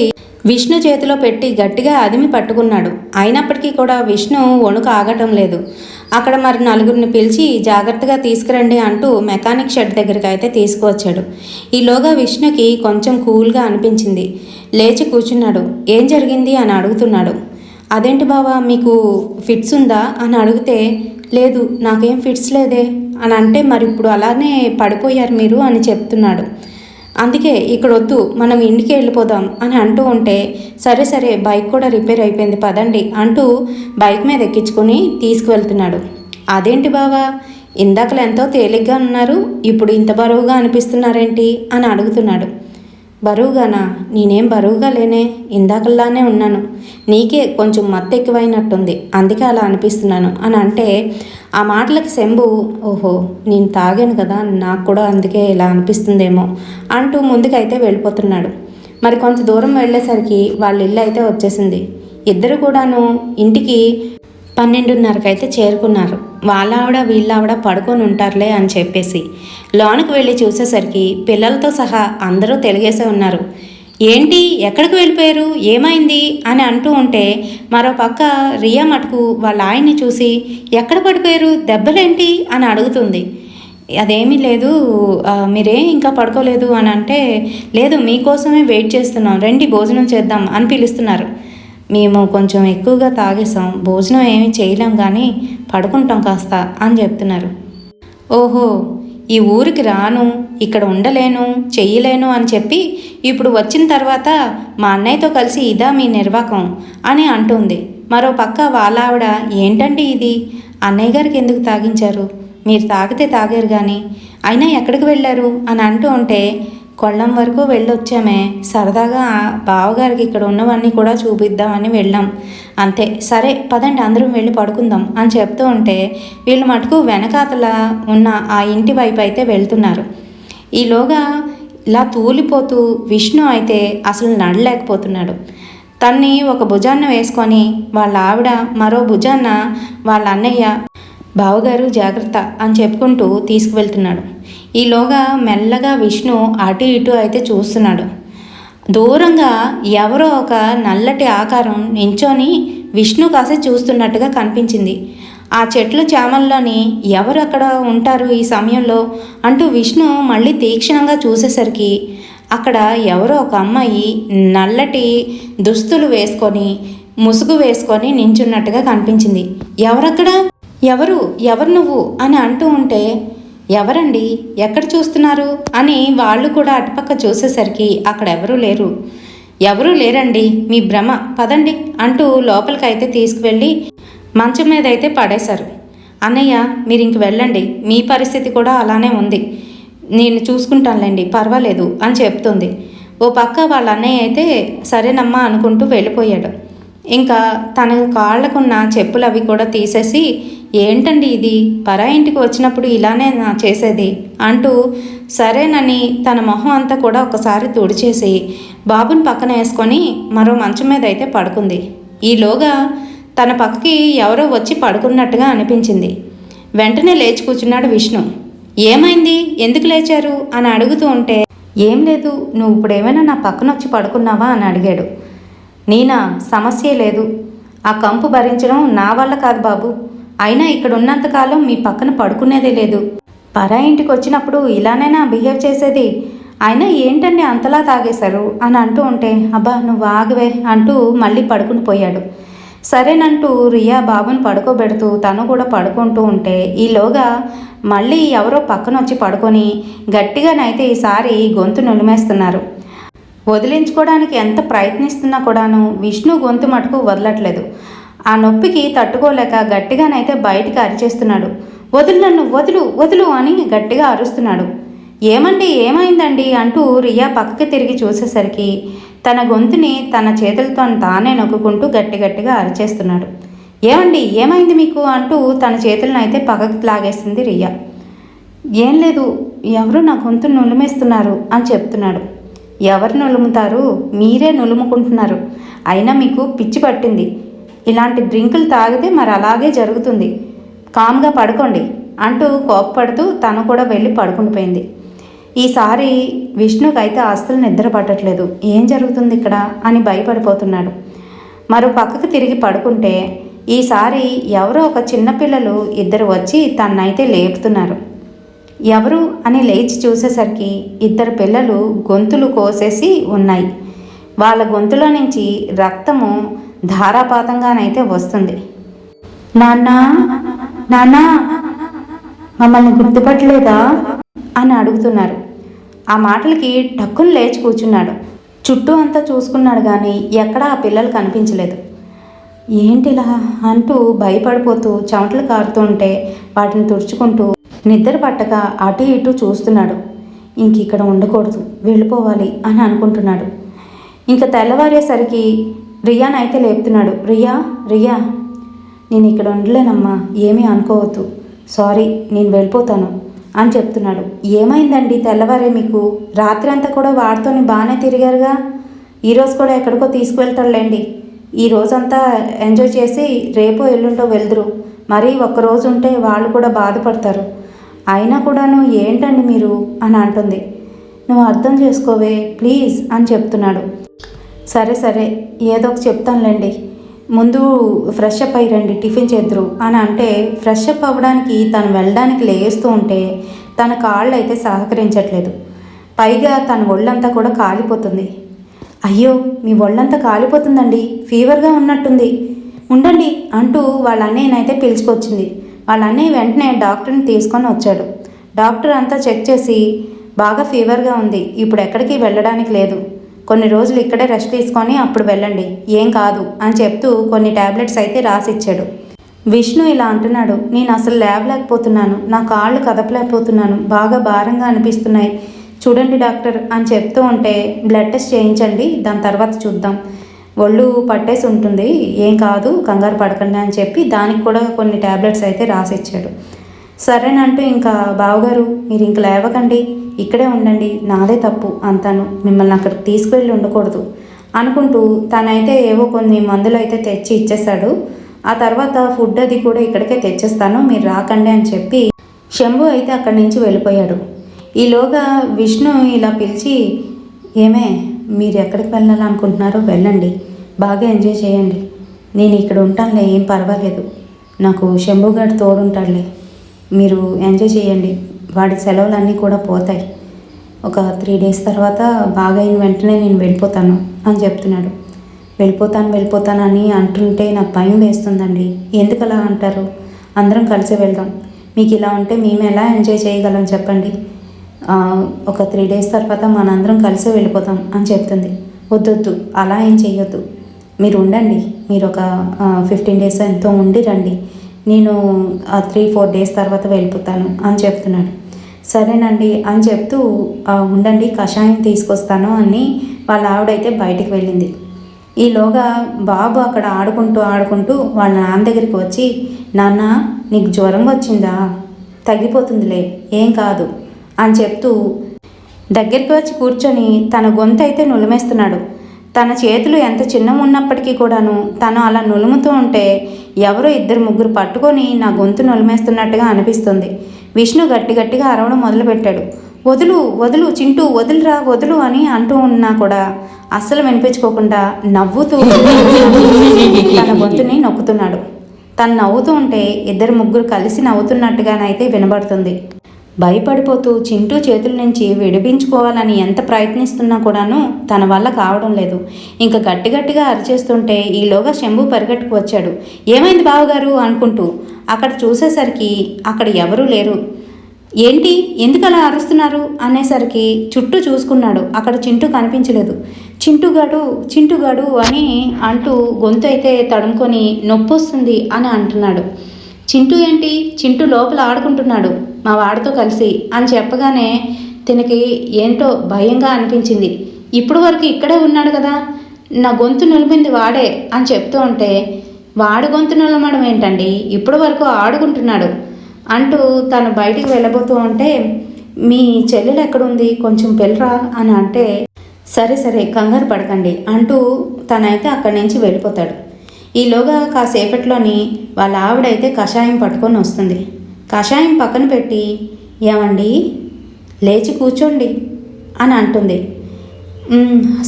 విష్ణు చేతిలో పెట్టి గట్టిగా అదిమి పట్టుకున్నాడు. అయినప్పటికీ కూడా విష్ణు వణుకు ఆగటం లేదు. అక్కడ మరి నలుగురిని పిలిచి జాగ్రత్తగా తీసుకురండి అంటూ మెకానిక్ షెడ్ దగ్గరికి అయితే తీసుకువచ్చాడు. ఈలోగా విష్ణుకి కొంచెం కూల్గా అనిపించింది. లేచి కూర్చున్నాడు. ఏం జరిగింది అని అడుగుతున్నాడు. అదేంటి బావా, మీకు ఫిట్స్ ఉందా అని అడిగితే, లేదు నాకేం ఫిట్స్ లేదే అని అంటే, మరి ఇప్పుడు అలానే పడిపోయారు మీరు అని చెప్తున్నాడు. అందుకే ఇక్కడ వద్దు, మనం ఇంటికి వెళ్ళిపోదాం అని అంటూ ఉంటే, సరే సరే బైక్ కూడా రిపేర్ అయిపోయింది పదండి అంటూ బైక్ మీద ఎక్కించుకొని తీసుకువెళ్తున్నాడు. అదేంటి బావా, ఇందాకలు ఎంతో తేలిగ్గా ఉన్నారు, ఇప్పుడు ఇంత బరువుగా అనిపిస్తున్నారేంటి అని అడుగుతున్నాడు. బరువుగానా, నేనేం బరువుగా లేనే, ఇందాకల్లానే ఉన్నాను, నీకే కొంచెం మత్తు ఎక్కువైనట్టుంది, అందుకే అలా అనిపిస్తున్నాను అని అంటే, ఆ మాటలకి శంభు, ఓహో నేను తాగాను కదా, నాకు కూడా అందుకే ఇలా అనిపిస్తుందేమో అంటూ ముందుకైతే వెళ్ళిపోతున్నాడు. మరి కొంత దూరం వెళ్ళేసరికి వాళ్ళ ఇల్లు అయితే వచ్చేసింది. ఇద్దరు కూడాను ఇంటికి 12:30కి అయితే చేరుకున్నారు. వాళ్ళావిడ వీళ్ళావిడ పడుకొని ఉంటారులే అని చెప్పేసి లోనికి వెళ్ళి చూసేసరికి పిల్లలతో సహా అందరూ తెలిగేసే ఉన్నారు. ఏంటి ఎక్కడికి వెళ్ళిపోయారు, ఏమైంది అని అంటూ ఉంటే, మరో పక్క రియా మటుకు వాళ్ళ ఆయన్ని చూసి, ఎక్కడ పడిపోయారు, దెబ్బలేంటి అని అడుగుతుంది. అదేమీ లేదు, మీరేం ఇంకా పడుకోలేదు అని అంటే, లేదు మీకోసమే వెయిట్ చేస్తున్నాం, రండి భోజనం చేద్దాం అని పిలుస్తున్నారు. మేము కొంచెం ఎక్కువగా తాగేసాం, భోజనం ఏమీ చేయలేం కానీ పడుకుంటాం కాస్త అని చెప్తున్నారు. ఓహో, ఈ ఊరికి రాను, ఇక్కడ ఉండలేను, చెయ్యలేను అని చెప్పి ఇప్పుడు వచ్చిన తర్వాత మా అన్నయ్యతో కలిసి ఇదా మీ నిర్వాకం అని అంటుంది. మరో పక్క వాళ్ళ ఆవిడ, ఏంటండి ఇది, అన్నయ్య గారికి ఎందుకు తాగించారు, మీరు తాగితే తాగారు కానీ, అయినా ఎక్కడికి వెళ్ళారు అని అంటూ ఉంటే, కొల్లం వరకు వెళ్ళొచ్చామే, సరదాగా బావగారికి ఇక్కడ ఉన్నవన్నీ కూడా చూపిద్దామని వెళ్ళాం అంతే, సరే పదండి అందరం వెళ్ళి పడుకుందాం అని చెప్తూ ఉంటే, వీళ్ళు మటుకు వెనకాతల ఉన్న ఆ ఇంటి వైపు అయితే వెళ్తున్నారు. ఈలోగా ఇలా తూలిపోతూ విష్ణు అయితే అసలు నడలేకపోతున్నాడు. తన్ని ఒక భుజాన్న వేసుకొని వాళ్ళ ఆవిడ మరో భుజాన్న వాళ్ళ అన్నయ్య, బావగారు జాగ్రత్త అని చెప్పుకుంటూ తీసుకువెళ్తున్నాడు. ఈలోగా మెల్లగా విష్ణు అటు ఇటు అయితే చూస్తున్నాడు. దూరంగా ఎవరో ఒక నల్లటి ఆకారం నించొని విష్ణు కాసి చూస్తున్నట్టుగా కనిపించింది. ఆ చెట్లు చేమల్లోని ఎవరు అక్కడ ఉంటారు ఈ సమయంలో అంటూ విష్ణు మళ్ళీ తీక్షణంగా చూసేసరికి అక్కడ ఎవరో ఒక అమ్మాయి నల్లటి దుస్తులు వేసుకొని ముసుగు వేసుకొని నించున్నట్టుగా కనిపించింది. ఎవరక్కడ, ఎవరు ఎవరు నువ్వు అని అంటూ ఉంటే, ఎవరండి ఎక్కడ చూస్తున్నారు అని వాళ్ళు కూడా అటుపక్క చూసేసరికి అక్కడ ఎవరూ లేరండి, మీ భ్రమ, పదండి అంటూ లోపలికైతే తీసుకువెళ్ళి మంచం మీద అయితే పడేశారు. అన్నయ్య మీరు ఇంక వెళ్ళండి, మీ పరిస్థితి కూడా అలానే ఉంది, నేను చూసుకుంటానులేండి పర్వాలేదు అని చెప్తుంది. ఓ పక్క వాళ్ళ అన్నయ్య అయితే సరేనమ్మా అనుకుంటూ వెళ్ళిపోయాడు. ఇంకా తన కాళ్ళకున్న చెప్పులు అవి కూడా తీసేసి, ఏంటండి ఇది, పరా ఇంటికి వచ్చినప్పుడు ఇలానే నా చేసేది అంటూ సరేనని తన మొహం అంతా కూడా ఒకసారి తుడిచేసి బాబుని పక్కన వేసుకొని మరో మంచం మీద అయితే పడుకుంది. ఈలోగా తన పక్కకి ఎవరో వచ్చి పడుకున్నట్టుగా అనిపించింది. వెంటనే లేచి కూర్చున్నాడు విష్ణు. ఏమైంది, ఎందుకు లేచారు అని అడుగుతూ ఉంటే, ఏం లేదు, నువ్వు ఇప్పుడు ఏమైనా నా పక్కన వచ్చి పడుకున్నావా అని అడిగాడు. నేనా, సమస్య లేదు. ఆ కంపు భరించడం నా వల్ల కాదు బాబు. అయినా ఇక్కడ ఉన్నంతకాలం మీ పక్కన పడుకునేదే లేదు. పరా ఇంటికి వచ్చినప్పుడు ఇలానైనా బిహేవ్ చేసేది? అయినా ఏంటండి అంతలా తాగేశారు అని అంటూ ఉంటే, అబ్బా నువ్వు ఆగవే అంటూ మళ్ళీ పడుకుని పోయాడు. సరేనంటూ రియా బాబుని పడుకోబెడుతూ తను కూడా పడుకుంటూ ఉంటే, ఈలోగా మళ్ళీ ఎవరో పక్కన వచ్చి పడుకొని గట్టిగానైతే ఈసారి గొంతు నులిమేస్తున్నారు. వదిలించుకోవడానికి ఎంత ప్రయత్నిస్తున్నా కూడాను విష్ణు గొంతు మటుకు వదలట్లేదు. ఆ నొప్పికి తట్టుకోలేక గట్టిగానైతే బయటికి అరిచేస్తున్నాడు. వదులు, నన్ను వదులు వదులు అని గట్టిగా అరుస్తున్నాడు. ఏమండి, ఏమైందండి అంటూ రియా పక్కకి తిరిగి చూసేసరికి తన గొంతుని తన చేతులతో తానే నొక్కుంటూ గట్టిగా అరిచేస్తున్నాడు. ఏమండి, ఏమైంది మీకు అంటూ తన చేతులను అయితే పక్కకి లాగేస్తుంది రియా. ఏం లేదు, ఎవరు నా గొంతు నులిమేస్తున్నారు అని చెప్తున్నాడు. ఎవరు నులుముతారు, మీరే నులుముకుంటున్నారు. అయినా మీకు పిచ్చి పట్టింది. ఇలాంటి డ్రింకులు తాగితే మరి అలాగే జరుగుతుంది. కామ్గా పడుకోండి అంటూ కోప్పడుతూ తను కూడా వెళ్ళి పడుకుండిపోయింది. ఈసారి విష్ణుకైతే అస్సలు నిద్ర పట్టట్లేదు. ఏం జరుగుతుంది ఇక్కడ అని భయపడిపోతున్నాడు. మరో పక్కకు తిరిగి పడుకుంటే ఈసారి ఎవరో ఒక చిన్నపిల్లలు ఇద్దరు వచ్చి తన్నైతే లేపుతున్నారు. ఎవరు అని లేచి చూసేసరికి ఇద్దరు పిల్లలు గొంతులు కోసేసి ఉన్నాయి. వాళ్ళ గొంతులో నుంచి రక్తము ధారాపాతంగానైతే వస్తుంది. నాన్నా, నాన్నా, మమ్మల్ని గుర్తుపట్టలేదా అని అడుగుతున్నారు. ఆ మాటలకి టక్కును లేచి కూర్చున్నాడు. చుట్టూ అంతా చూసుకున్నాడు కానీ ఎక్కడా ఆ పిల్లలు కనిపించలేదు. ఏంటిలా అంటూ భయపడిపోతూ చెమటలు కారుతుంటే వాటిని తుడుచుకుంటూ నిద్ర పట్టక అటు ఇటు చూస్తున్నాడు. ఇంక ఇక్కడ ఉండకూడదు, వెళ్ళిపోవాలి అని అనుకుంటున్నాడు. ఇంకా తెల్లవారేసరికి రియానైతే లేపుతున్నాడు. రియా, రియా, నేను ఇక్కడ ఉండలేనమ్మా, ఏమీ అనుకోవద్దు, సారీ, నేను వెళ్ళిపోతాను అని చెప్తున్నాడు. ఏమైందండి తెల్లవారే మీకు? రాత్రి అంతా కూడా వాడితోని బాగానే తిరిగారుగా. ఈరోజు కూడా ఎక్కడికో తీసుకువెళ్తాడులేండి. ఈ రోజంతా ఎంజాయ్ చేసి రేపో ఎల్లుంటో వెళ్దురు. మరీ ఒక్కరోజు ఉంటే వాళ్ళు కూడా బాధపడతారు. అయినా కూడాను ఏంటండి మీరు అని అంటుంది. నువ్వు అర్థం చేసుకోవే ప్లీజ్ అని చెప్తున్నాడు. సరే సరే, ఏదో ఒక చెప్తానులేండి, ముందు ఫ్రెష్ అప్ అయ్యి రండి, టిఫిన్ చేద్దరు అని అంటే ఫ్రెష్ అప్ అవ్వడానికి తను వెళ్ళడానికి లేస్తూ ఉంటే తన కాళ్ళు అయితే సహకరించట్లేదు. పైగా తన ఒళ్ళంతా కూడా కాలిపోతుంది. అయ్యో, మీ ఒళ్ళంతా కాలిపోతుందండి, ఫీవర్గా ఉన్నట్టుంది, ఉండండి అంటూ వాళ్ళ అన్నయ్యనైతే పిలుచుకొచ్చింది. వాళ్ళ అన్నయ్య వెంటనే డాక్టర్ని తీసుకొని వచ్చాడు. డాక్టర్ అంతా చెక్ చేసి బాగా ఫీవర్గా ఉంది, ఇప్పుడు ఎక్కడికి వెళ్ళడానికి లేదు, కొన్ని రోజులు ఇక్కడే రెస్ట్ తీసుకొని అప్పుడు వెళ్ళండి, ఏం కాదు అని చెప్తూ కొన్ని ట్యాబ్లెట్స్ అయితే రాసిచ్చాడు. విష్ణు ఇలా అంటున్నాడు. నేను అసలు లేవలేకపోతున్నాను, నా కాళ్ళు కదపలేకపోతున్నాను, బాగా భారంగా అనిపిస్తున్నాయి, చూడండి డాక్టర్ అని చెప్తూ ఉంటే బ్లడ్ టెస్ట్ చేయించండి, దాని తర్వాత చూద్దాం, ఒళ్ళు పట్టేసి ఉంటుంది, ఏం కాదు, కంగారు పడకండి అని చెప్పి దానికి కూడా కొన్ని ట్యాబ్లెట్స్ అయితే రాసిచ్చాడు. సరేనంటూ ఇంకా బావగారు మీరు ఇంక లేవకండి, ఇక్కడే ఉండండి, నాదే తప్పు అంతాను, మిమ్మల్ని అక్కడికి తీసుకువెళ్ళి ఉండకూడదు అనుకుంటూ తనైతే ఏవో కొన్ని మందులు అయితే తెచ్చి ఇచ్చేశాడు. ఆ తర్వాత ఫుడ్ అది కూడా ఇక్కడికే తెచ్చేస్తాను, మీరు రాకండి అని చెప్పి శంభు అయితే అక్కడి నుంచి వెళ్ళిపోయాడు. ఈలోగా విష్ణు ఇలా పిలిచి, ఏమే మీరు ఎక్కడికి వెళ్ళాలనుకుంటున్నారో వెళ్ళండి, బాగా ఎంజాయ్ చేయండి, నేను ఇక్కడ ఉంటానులే, ఏం పర్వాలేదు, నాకు శంభు గారు తోడుంటాడులే, మీరు ఎంజాయ్ చేయండి, వాడి సెలవులన్నీ కూడా పోతాయి, ఒక 3 days తర్వాత బాగా అయిన వెంటనే నేను వెళ్ళిపోతాను అని చెప్తున్నాడు. వెళ్ళిపోతాను అని అంటుంటే నాకు భయం వేస్తుందండి. ఎందుకు అలా అంటారు? అందరం కలిసి వెళ్దాం, మీకు ఇలా ఉంటే మేము ఎలా ఎంజాయ్ చేయగలం చెప్పండి, ఒక 3 days తర్వాత మనందరం కలిసి వెళ్ళిపోతాం అని చెప్తుంది. వద్దొద్దు, అలా ఏం చెయ్యొద్దు, మీరు ఉండండి, మీరు ఒక 15 days ఎంతో ఉండి రండి, నేను 3-4 days తర్వాత వెళ్ళిపోతాను అని చెప్తున్నాడు. సరేనండి అని చెప్తూ ఉండండి, కషాయం తీసుకొస్తాను అని వాళ్ళ ఆవిడైతే బయటికి వెళ్ళింది. ఈలోగా బాబు అక్కడ ఆడుకుంటూ వాళ్ళ నాన్న దగ్గరికి వచ్చి, నాన్న నీకు జ్వరం వచ్చిందా, తగ్గిపోతుందిలే, ఏం కాదు అని చెప్తూ దగ్గరికి వచ్చి కూర్చొని తన గొంతు అయితే నులిమేస్తున్నాడు. తన చేతులు ఎంత చిన్నగా ఉన్నప్పటికీ కూడాను తను అలా నులుముతూ ఉంటే ఎవరో ఇద్దరు ముగ్గురు పట్టుకొని నా గొంతు నులిమేస్తున్నట్టుగా అనిపిస్తుంది. విష్ణు గట్టిగా అరవడం మొదలుపెట్టాడు. వదులు వదులు చింటూ, వదులురా వదులు అని అంటూ ఉన్నా కూడా అస్సలు వినిపించుకోకుండా నవ్వుతూ తన గొంతుని నొక్కుతున్నాడు. తను నవ్వుతూ ఉంటే ఇద్దరు ముగ్గురు కలిసి నవ్వుతున్నట్టుగానైతే వినబడుతుంది. భయపడిపోతూ చింటూ చేతుల నుంచి విడిపించుకోవాలని ఎంత ప్రయత్నిస్తున్నా కూడాను తన వల్ల కావడం లేదు. ఇంకా గట్టిగా అరిచేస్తుంటే ఈలోగా శంభు పరిగెట్టుకు వచ్చాడు. ఏమైంది బావగారు అనుకుంటూ అక్కడ చూసేసరికి అక్కడ ఎవరూ లేరు. ఏంటి ఎందుకు అలా అరుస్తున్నారు అనేసరికి చుట్టూ చూసుకున్నాడు. అక్కడ చింటూ కనిపించలేదు. చింటుగాడు అని అంటూ గొంతు అయితే తడుముకొని నొప్పి వస్తుంది అని అంటున్నాడు. చింటూ ఏంటి, చింటూ లోపల ఆడుకుంటున్నాడు మా వాడితో కలిసి అని చెప్పగానే తనకి ఏంటో భయంగా అనిపించింది. ఇప్పుడు వరకు ఇక్కడే ఉన్నాడు కదా, నా గొంతు నులిపింది వాడే అని చెప్తూ ఉంటే వాడి గొంతు నులమడం ఏంటండి, ఇప్పుడు వరకు ఆడుకుంటున్నాడు అంటూ తను బయటికి వెళ్ళబోతూ ఉంటే మీ చెల్లెలు ఎక్కడుంది, కొంచెం పిల్లరా అని అంటే సరే కంగారు పడకండి అంటూ తనైతే అక్కడి నుంచి వెళ్ళిపోతాడు. ఈలోగా కాసేపట్లోని వాళ్ళ ఆవిడైతే కషాయం పట్టుకొని వస్తుంది. కషాయం పక్కన పెట్టి ఏమండి లేచి కూర్చోండి అని అంటుంది.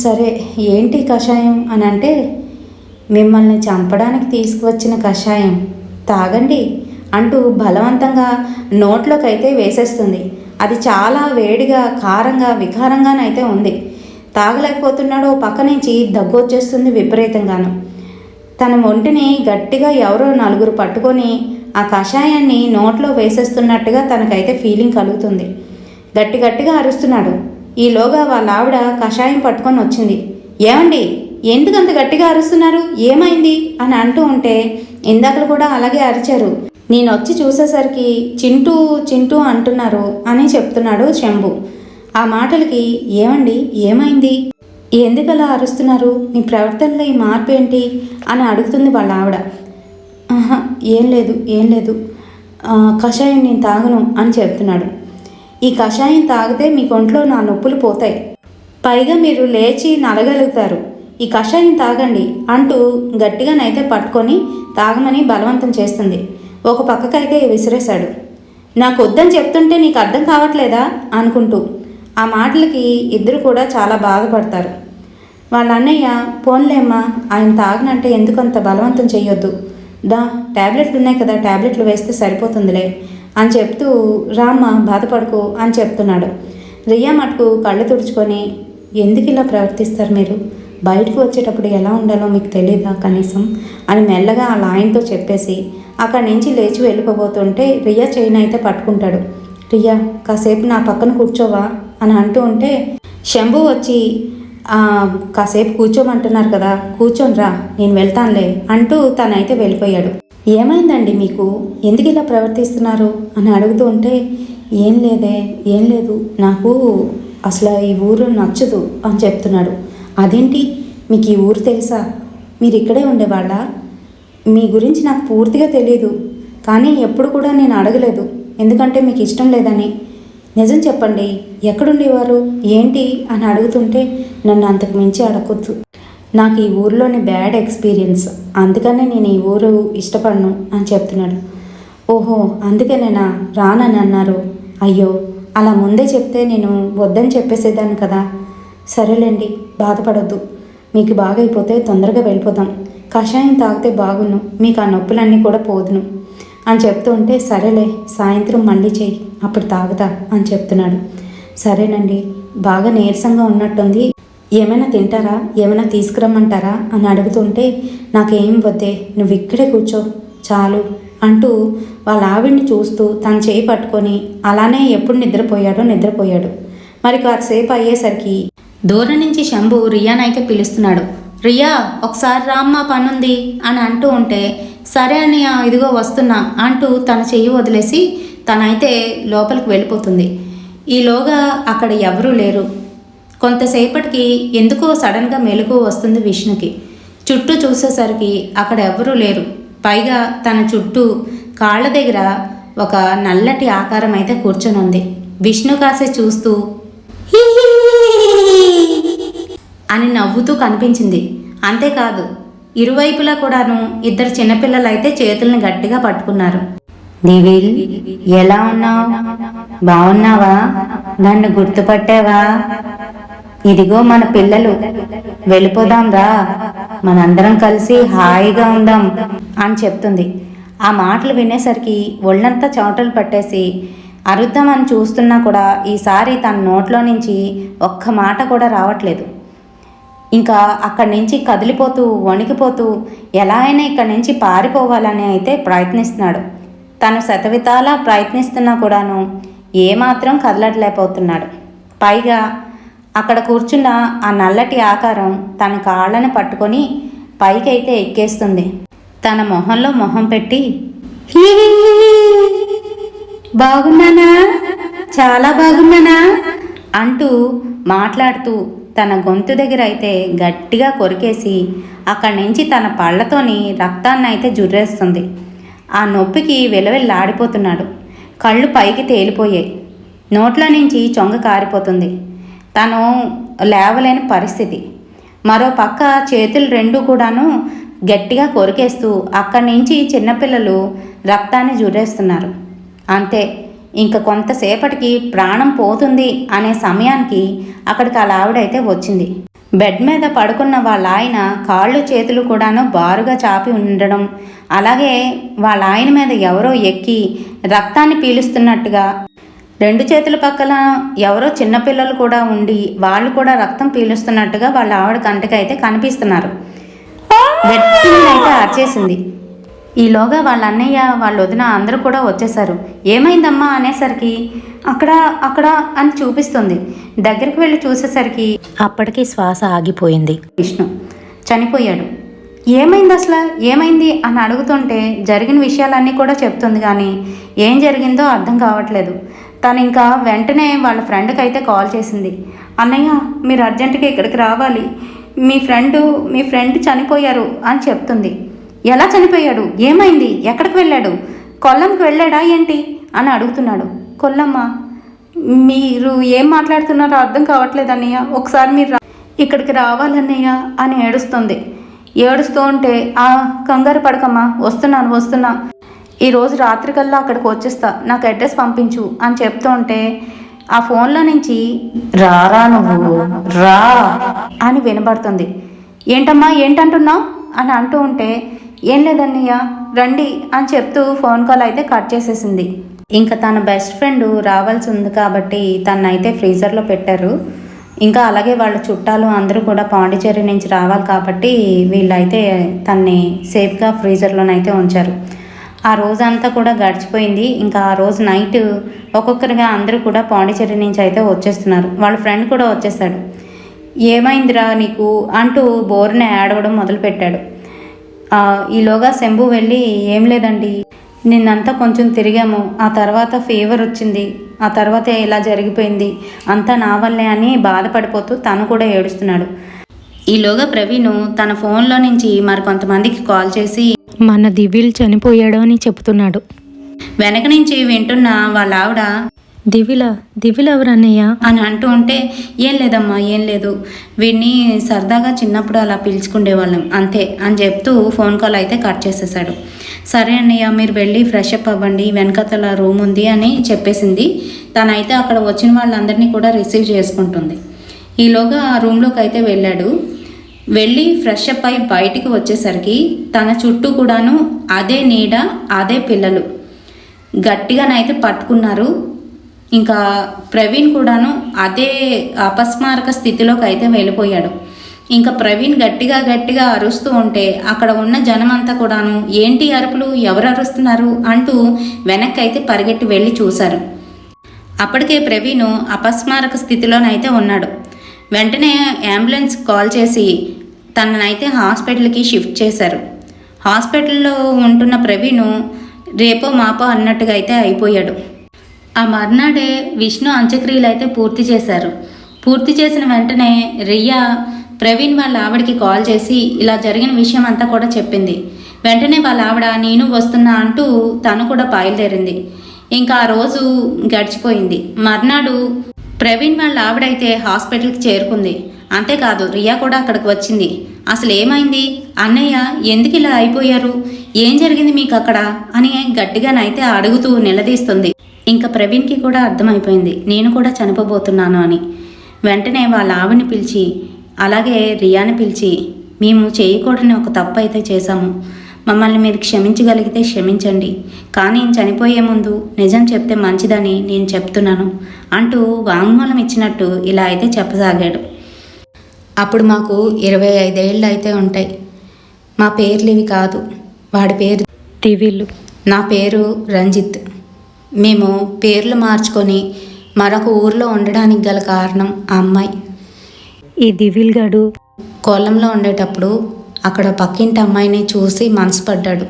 సరే ఏంటి కషాయం అని అంటే మిమ్మల్ని చంపడానికి తీసుకువచ్చిన కషాయం తాగండి అంటూ బలవంతంగా నోట్లోకైతే వేసేస్తుంది. అది చాలా వేడిగా కారంగా వికారంగానైతే ఉంది. తాగలేకపోతున్నాడో పక్క నుంచి దగ్గు వచ్చేస్తుంది విపరీతంగాను. తన ఒంటిని గట్టిగా ఎవరో నలుగురు పట్టుకొని ఆ కషాయాన్ని నోట్లో వేసేస్తున్నట్టుగా తనకైతే ఫీలింగ్ కలుగుతుంది. గట్టిగా అరుస్తున్నాడు. ఈలోగా వాళ్ళ ఆవిడ కషాయం పట్టుకొని వచ్చింది. ఏమండి ఎందుకంత గట్టిగా అరుస్తున్నారు, ఏమైంది అని అంటూ ఉంటే ఇందాకలు కూడా అలాగే అరిచారు, నేను వచ్చి చూసేసరికి చింటూ అంటున్నారు అని చెప్తున్నాడు శంభు. ఆ మాటలకి ఏమండి ఏమైంది, ఎందుకలా అరుస్తున్నారు, నీ ప్రవర్తనలో ఈ మార్పు ఏంటి అని అడుగుతుంది వాళ్ళ ఆవిడ. ఏం లేదు కషాయం నేను తాగను అని చెప్తున్నాడు. ఈ కషాయం తాగితే మీ ఒంట్లో నా నొప్పులు పోతాయి, పైగా మీరు లేచి నలగలుగుతారు, ఈ కషాయం తాగండి అంటూ గట్టిగానైతే పట్టుకొని తాగమని బలవంతం చేస్తుంది. ఒక పక్కకైతే విసిరేశాడు. నాకు వద్దని చెప్తుంటే నీకు అర్థం కావట్లేదా అనుకుంటూ. ఆ మాటలకి ఇద్దరు కూడా చాలా బాధపడతారు. వాళ్ళ అన్నయ్య పోన్లేమ్మా ఆయన తాగనంటే ఎందుకంత బలవంతం చెయ్యొద్దు, ట్యాబ్లెట్లు ఉన్నాయి కదా, ట్యాబ్లెట్లు వేస్తే సరిపోతుందిలే అని చెప్తూ రామ్మ బాధపడుకో అని చెప్తున్నాడు. రియా మటుకు కళ్ళు తుడుచుకొని ఎందుకు ఇలా ప్రవర్తిస్తారు మీరు, బయటకు వచ్చేటప్పుడు ఎలా ఉండాలో మీకు తెలీదా కనీసం అని మెల్లగా ఆ ఆయనతో చెప్పేసి అక్కడి నుంచి లేచి వెళ్ళిపోబోతుంటే రియా చైన్ అయితే పట్టుకుంటాడు. రియా కాసేపు నా పక్కన కూర్చోవా అని అంటూ ఉంటే శంభు వచ్చి కాసేపు కూర్చోమంటున్నారు కదా, కూర్చోనరా నేను వెళ్తానులే అంటూ తనైతే వెళ్ళిపోయాడు. ఏమైందండి మీకు, ఎందుకు ఇలా ప్రవర్తిస్తున్నారు అని అడుగుతూ ఉంటే ఏం లేదు నాకు అసలు ఈ ఊరు నచ్చదు అని చెప్తున్నాడు. అదేంటి మీకు ఈ ఊరు తెలుసా, మీరు ఇక్కడే ఉండేవాళ్ళ, మీ గురించి నాకు పూర్తిగా తెలియదు, కానీ ఎప్పుడు కూడా నేను అడగలేదు ఎందుకంటే మీకు ఇష్టం లేదని. నిజం చెప్పండి ఎక్కడుండేవారు ఏంటి అని అడుగుతుంటే నన్ను అంతకు మించి అడగొద్దు, నాకు ఈ ఊరిలోని బ్యాడ్ ఎక్స్పీరియన్స్, అందుకనే నేను ఈ ఊరు ఇష్టపడను అని చెప్తున్నాడు. ఓహో అందుకేనేనా రానని అన్నారు, అయ్యో అలా ముందే చెప్తే నేను వద్దని చెప్పేసేదాన్ని కదా. సరేలేండి బాధపడొద్దు, మీకు బాగైపోతే తొందరగా వెళ్ళిపోదాం, కషాయం తాగితే బాగును, మీకు ఆ నొప్పులన్నీ కూడా పోదును అని చెప్తూ ఉంటే సరేలే సాయంత్రం మళ్ళీ చెయ్యి అప్పుడు తాగుతా అని చెప్తున్నాడు. సరేనండి బాగా నీరసంగా ఉన్నట్టుంది, ఏమైనా తింటారా, ఏమైనా తీసుకురమ్మంటారా అని అడుగుతుంటే నాకేం వద్దే, నువ్వు ఇక్కడే కూర్చో చాలు అంటూ వాళ్ళ ఆవిడ్ని చూస్తూ తన చేయి పట్టుకొని అలానే ఎప్పుడు నిద్రపోయాడు. మరి కాసేపు అయ్యేసరికి దూరం నుంచి శంభు రియానైతే పిలుస్తున్నాడు. రియా ఒకసారి రామ్మ పనుంది అని అంటూ ఉంటే సరే అని ఇదిగో వస్తున్నా అంటూ తన చెయ్యి వదిలేసి తనైతే లోపలికి వెళ్ళిపోతుంది. ఈలోగా అక్కడ ఎవరూ లేరు. కొంతసేపటికి ఎందుకో సడన్గా మెలకువ వస్తుంది విష్ణుకి. చుట్టూ చూసేసరికి అక్కడ ఎవరూ లేరు. పైగా తన చుట్టూ కాళ్ళ దగ్గర ఒక నల్లటి ఆకారం అయితే కూర్చొని ఉంది. విష్ణు కాసే చూస్తూ అని నవ్వుతూ కనిపించింది. అంతేకాదు ఇరువైపులా కూడాను ఇద్దరు చిన్నపిల్లలు అయితే చేతుల్ని గట్టిగా పట్టుకున్నారు. దివిల్, ఎలా ఉన్నావు? బాగున్నావా? నన్ను గుర్తుపట్టావా? ఇదిగో మన పిల్లలు, వెళ్ళిపోదాం రా, మనందరం కలిసి హాయిగా ఉందాం అని చెప్తుంది. ఆ మాటలు వినేసరికి ఒళ్ళంతా చెమటలు పట్టేసి అరుద్దామని చూస్తున్నా కూడా ఈసారి తన నోట్లో నుంచి ఒక్క మాట కూడా రావట్లేదు. ఇంకా అక్కడి నుంచి కదిలిపోతూ వణికిపోతూ ఎలా అయినా ఇక్కడి నుంచి పారిపోవాలని అయితే ప్రయత్నిస్తున్నాడు. తను శతవిధాలా ప్రయత్నిస్తున్నా కూడాను ఏమాత్రం కదలట్లేకపోతున్నాడు. పైగా అక్కడ కూర్చున్న ఆ నల్లటి ఆకారం తన కాళ్ళని పట్టుకొని పైకైతే ఎక్కేస్తుంది. తన మొహంలో మొహం పెట్టి, బాగున్నానా, చాలా బాగున్నానా అంటూ మాట్లాడుతూ తన గొంతు దగ్గర అయితే గట్టిగా కొరికేసి అక్కడి నుంచి తన పళ్ళతోని రక్తాన్ని అయితే జుర్రేస్తుంది. ఆ నొప్పికి విలవిల్లాడిపోతున్నాడు. కళ్ళు పైకి తేలిపోయాయి. నోట్ల నుంచి చొంగ కారిపోతుంది. తను లేవలేని పరిస్థితి. మరో పక్క చేతులు రెండు కూడాను గట్టిగా కొరికేస్తూ అక్కడి నుంచి చిన్నపిల్లలు రక్తాన్ని జుర్రేస్తున్నారు. అంతే, ఇంక కొంతసేపటికి ప్రాణం పోతుంది అనే సమయానికి అక్కడికి ఆ ఆవిడైతే వచ్చింది. బెడ్ మీద పడుకున్న వాళ్ళ ఆయన కాళ్ళు చేతులు కూడాను బారుగా చాపి ఉండడం, అలాగే వాళ్ళ ఆయన మీద ఎవరో ఎక్కి రక్తాన్ని పీలుస్తున్నట్టుగా, రెండు చేతుల పక్కన ఎవరో చిన్నపిల్లలు కూడా ఉండి వాళ్ళు కూడా రక్తం పీలుస్తున్నట్టుగా వాళ్ళ ఆవిడ కంటికైతే కనిపిస్తున్నారు. గట్టిగా అయితే అరిచేసింది. ఈలోగా వాళ్ళ అన్నయ్య వాళ్ళ వదిన అందరూ కూడా వచ్చేసారు. ఏమైందమ్మా అనేసరికి అక్కడ అక్కడ అని చూపిస్తుంది. దగ్గరికి వెళ్ళి చూసేసరికి అప్పటికి శ్వాస ఆగిపోయింది. విష్ణు చనిపోయాడు. ఏమైంది అసలు, ఏమైంది అని అడుగుతుంటే జరిగిన విషయాలన్నీ కూడా చెప్తుంది. కానీ ఏం జరిగిందో అర్థం కావట్లేదు. తను ఇంకా వెంటనే వాళ్ళ ఫ్రెండ్కి అయితే కాల్ చేసింది. అన్నయ్య, మీరు అర్జెంటుగా ఇక్కడికి రావాలి, మీ ఫ్రెండ్ చనిపోయారు అని చెప్తుంది. ఎలా చనిపోయాడు, ఏమైంది, ఎక్కడికి వెళ్ళాడు, కొల్లంకి వెళ్ళాడా ఏంటి అని అడుగుతున్నాడు. కొల్లమ్మ, మీరు ఏం మాట్లాడుతున్నారో అర్థం కావట్లేదు అన్నయ్య, ఒకసారి మీరు ఇక్కడికి రావాలన్నయ్య అని ఏడుస్తుంది. ఏడుస్తూ ఉంటే కంగారు పడకమ్మా, వస్తున్నా, ఈరోజు రాత్రికల్లా అక్కడికి వచ్చేస్తా, నాకు అడ్రస్ పంపించు అని చెప్తూ ఉంటే ఆ ఫోన్లో నుంచి రారా నువ్వు రా అని వినబడుతుంది. ఏంటమ్మా ఏంటంటున్నావు అని అంటూ ఉంటే ఏం లేదన్నయ్య రండి అని చెప్తూ ఫోన్ కాల్ అయితే కట్ చేసేసింది. ఇంకా తన బెస్ట్ ఫ్రెండ్ రావాల్సి ఉంది కాబట్టి తనైతే ఫ్రీజర్లో పెట్టారు. ఇంకా అలాగే వాళ్ళ చుట్టాలు అందరూ కూడా పాండిచేరి నుంచి రావాలి కాబట్టి వీళ్ళైతే తన్ని సేఫ్గా ఫ్రీజర్లోనైతే ఉంచారు. ఆ రోజంతా కూడా గడిచిపోయింది. ఇంకా ఆ రోజు నైట్ ఒక్కొక్కరిగా అందరూ కూడా పాండిచేరి నుంచి అయితే వచ్చేస్తున్నారు. వాళ్ళ ఫ్రెండ్ కూడా వచ్చేసాడు. ఏమైందిరా నీకు అంటూ బోర్ని ఏడవడం మొదలుపెట్టాడు. ఈలోగా శంభు వెళ్ళి ఏం లేదండి, నిన్నంతా కొంచెం తిరిగాము, ఆ తర్వాత ఫీవర్ వచ్చింది, ఆ తర్వాత ఇలా జరిగిపోయింది, అంతా నా వల్లే అని బాధపడిపోతూ తను కూడా ఏడుస్తున్నాడు. ఈలోగా ప్రవీణ్ తన ఫోన్లో నుంచి మరికొంతమందికి కాల్ చేసి మన దివిల్ చనిపోయాడు అని చెప్తున్నాడు. వెనక నుంచి వింటున్న వాళ్ళ ఆవిడ దివిల్ ఎవరన్నయ్య అని అంటూ ఉంటే ఏం లేదమ్మా ఏం లేదు, వీడిని సరదాగా చిన్నప్పుడు అలా పిలుచుకుండేవాళ్ళం అంతే అని చెప్తూ ఫోన్ కాల్ అయితే కట్ చేసేసాడు. సరే అన్నయ్య మీరు వెళ్ళి ఫ్రెష్ అప్ అవ్వండి, వెనకతల రూమ్ ఉంది అని చెప్పేసింది. తనైతే అక్కడ వచ్చిన వాళ్ళందరినీ కూడా రిసీవ్ చేసుకుంటుంది. ఈలోగా ఆ రూమ్లోకి అయితే వెళ్ళాడు. వెళ్ళి ఫ్రెష్ అప్ అయి బయటికి వచ్చేసరికి తన చుట్టూ కూడాను అదే నీడ, అదే పిల్లలు గట్టిగానైతే పట్టుకున్నారు. ఇంకా ప్రవీణ్ కూడాను అదే అపస్మారక స్థితిలోకి అయితే వెళ్ళిపోయాడు. ఇంకా ప్రవీణ్ గట్టిగా అరుస్తూ ఉంటే అక్కడ ఉన్న జనమంతా కూడాను ఏంటి అరుపులు, ఎవరు అరుస్తున్నారు అంటూ వెనక్కి అయితే పరిగెట్టి వెళ్ళి చూశారు. అప్పటికే ప్రవీణ్ అపస్మారక స్థితిలోనైతే ఉన్నాడు. వెంటనే అంబులెన్స్ కాల్ చేసి తననైతే హాస్పిటల్కి షిఫ్ట్ చేశారు. హాస్పిటల్లో ఉంటున్న ప్రవీణ్ రేపో మాపో అన్నట్టుగా అయితే అయిపోయాడు. ఆ మర్నాడే విష్ణు అంత్యక్రియలు అయితే పూర్తి చేశారు. పూర్తి చేసిన వెంటనే రియా ప్రవీణ్ వాళ్ళ ఆవిడకి కాల్ చేసి ఇలా జరిగిన విషయం అంతా కూడా చెప్పింది. వెంటనే వాళ్ళ ఆవిడ నేను వస్తున్నా అంటూ తను కూడా బయలుదేరింది. ఇంకా ఆ రోజు గడిచిపోయింది. మర్నాడు ప్రవీణ్ వాళ్ళ ఆవిడైతే హాస్పిటల్కి చేరుకుంది. అంతేకాదు రియా కూడా అక్కడికి వచ్చింది. అసలు ఏమైంది అన్నయ్య, ఎందుకు ఇలా అయిపోయారు, ఏం జరిగింది మీకు అక్కడ అని గట్టిగానైతే అడుగుతూ నిలదీస్తుంది. ఇంకా ప్రవీణ్కి కూడా అర్థమైపోయింది నేను కూడా చనిపోబోతున్నాను అని. వెంటనే వాళ్ళ ఆవిని పిలిచి అలాగే రియాని పిలిచి, మేము చేయకూడని ఒక తప్పు అయితే చేశాము, మమ్మల్ని మీరు క్షమించగలిగితే క్షమించండి, కానీ చనిపోయే ముందు నిజం చెప్తే మంచిదని నేను చెప్తున్నాను అంటూ వాంగ్మూలం ఇచ్చినట్టు ఇలా అయితే చెప్పసాగాడు. అప్పుడు మాకు 25 ఏళ్ళు అయితే ఉంటాయి. మా పేర్లు ఇవి కాదు. వాడి పేరు దివిల్, నా పేరు రంజిత్. మేము పేర్లు మార్చుకొని మరొక ఊర్లో ఉండడానికి గల కారణం ఆ అమ్మాయి. ఈ దివిల్ గడు కోలంలో ఉండేటప్పుడు అక్కడ పక్కింటి అమ్మాయిని చూసి మనసు పడ్డాడు.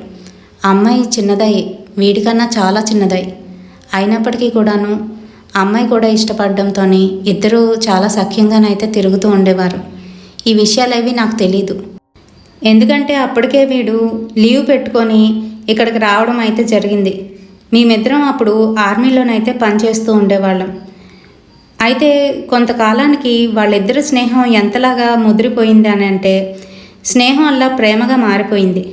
ఆ అమ్మాయి చిన్నదై, వీడికన్నా చాలా చిన్నదై, అయినప్పటికీ కూడాను అమ్మాయి కూడా ఇష్టపడడంతో ఇద్దరూ చాలా సఖ్యంగానైతే తిరుగుతూ ఉండేవారు. ఈ విషయాలేవి నాకు తెలీదు, ఎందుకంటే అప్పటికే వీడు లీవ్ పెట్టుకొని ఇక్కడికి రావడం అయితే జరిగింది. మేమిద్దరం అప్పుడు ఆర్మీలోనైతే పనిచేస్తూ ఉండేవాళ్ళం. అయితే కొంతకాలానికి వాళ్ళిద్దరి స్నేహం ఎంతలాగా ముదిరిపోయింది అని అంటే, స్నేహం అలా ప్రేమగా మారిపోయింది.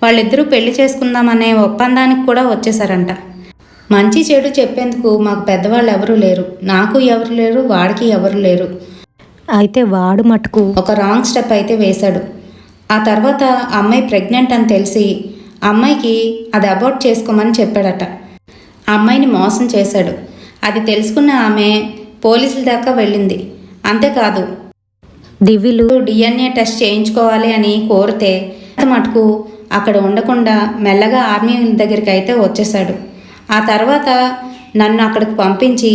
వాళ్ళిద్దరూ పెళ్లి చేసుకుందామనే ఒప్పందానికి కూడా వచ్చేసారంట. మంచి చెడు చెప్పేందుకు మాకు పెద్దవాళ్ళు ఎవరూ లేరు, నాకు ఎవరు లేరు, వాడికి ఎవరు లేరు. అయితే వాడు మటుకు ఒక రాంగ్ స్టెప్ అయితే వేశాడు. ఆ తర్వాత అమ్మాయి ప్రెగ్నెంట్ అని తెలిసి అమ్మాయికి అది అబార్ట్ చేసుకోమని చెప్పాడట. అమ్మాయిని మోసం చేశాడు. అది తెలుసుకున్న ఆమె పోలీసుల దాకా వెళ్ళింది. అంతేకాదు దివ్యులు DNA టెస్ట్ చేయించుకోవాలి అని కోరితే మటుకు అక్కడ ఉండకుండా మెల్లగా ఆర్మీ దగ్గరికి అయితే వచ్చేసాడు. ఆ తర్వాత నన్ను అక్కడికి పంపించి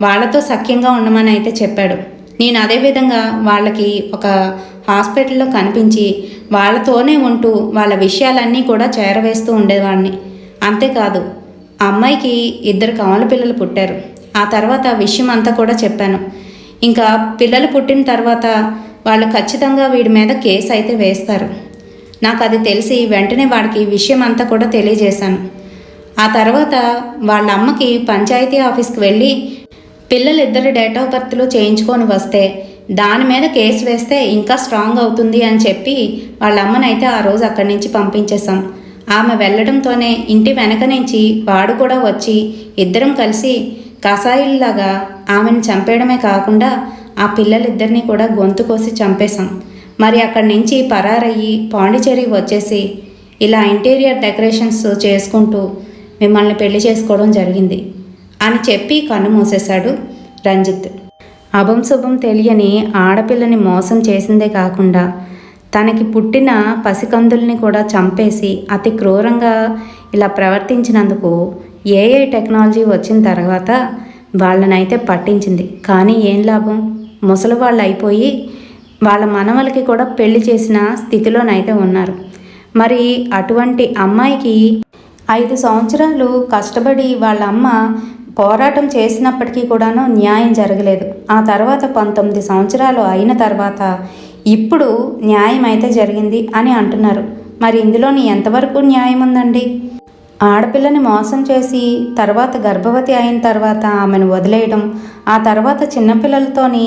వాళ్ళతో సఖ్యంగా ఉండమని అయితే చెప్పాడు. నేను అదేవిధంగా వాళ్ళకి ఒక హాస్పిటల్లో కనిపించి వాళ్ళతోనే ఉంటూ వాళ్ళ విషయాలన్నీ కూడా చేరవేస్తూ ఉండేవాడిని. అంతేకాదు అమ్మాయికి 2 కమల పిల్లలు పుట్టారు. ఆ తర్వాత విషయం అంతా కూడా చెప్పాను. ఇంకా పిల్లలు పుట్టిన తర్వాత వాళ్ళు ఖచ్చితంగా వీడి మీద కేసు అయితే వేస్తారు. నాకు అది తెలిసి వెంటనే వాడికి విషయం అంతా కూడా తెలియజేశాను. ఆ తర్వాత వాళ్ళ అమ్మకి పంచాయతీ ఆఫీస్కి వెళ్ళి పిల్లలిద్దరి డేట్ ఆఫ్ బర్త్లు చేయించుకొని వస్తే దాని మీద కేసు వేస్తే ఇంకా స్ట్రాంగ్ అవుతుంది అని చెప్పి వాళ్ళ అమ్మనైతే ఆ రోజు అక్కడి నుంచి పంపించేశాం. ఆమె వెళ్ళడంతోనే ఇంటి వెనక నుంచి వాడు కూడా వచ్చి ఇద్దరం కలిసి కసాయిల్లాగా ఆమెను చంపేయడమే కాకుండా ఆ పిల్లలిద్దరినీ కూడా గొంతు కోసి చంపేశాం. మరి అక్కడి నుంచి పరారయ్యి పాండిచేరి వచ్చేసి ఇలా ఇంటీరియర్ డెకరేషన్స్ చేసుకుంటూ మిమ్మల్ని పెళ్లి చేసుకోవడం జరిగింది అని చెప్పి కన్ను మూసేశాడు రంజిత్. అభం శుభం తెలియని ఆడపిల్లని మోసం చేసిందే కాకుండా తనకి పుట్టిన పసికందుల్ని కూడా చంపేసి అతి క్రూరంగా ఇలా ప్రవర్తించినందుకు ఏఐ టెక్నాలజీ వచ్చిన తర్వాత వాళ్ళనైతే పట్టించింది. కానీ ఏం లాభం, ముసలి వాళ్ళు అయిపోయి వాళ్ళ మనవలకి కూడా పెళ్లి చేసిన స్థితిలోనైతే ఉన్నారు. మరి అటువంటి అమ్మాయికి 5 సంవత్సరాలు కష్టపడి వాళ్ళ అమ్మ పోరాటం చేసినప్పటికీ కూడాను న్యాయం జరగలేదు. ఆ తర్వాత 19 సంవత్సరాలు అయిన తర్వాత ఇప్పుడు న్యాయం అయితే జరిగింది అని అంటున్నారు. మరి ఇందులోని ఎంతవరకు న్యాయం ఉందండి? ఆడపిల్లని మోసం చేసి తర్వాత గర్భవతి అయిన తర్వాత ఆమెను వదిలేయడం, ఆ తర్వాత చిన్నపిల్లలతోని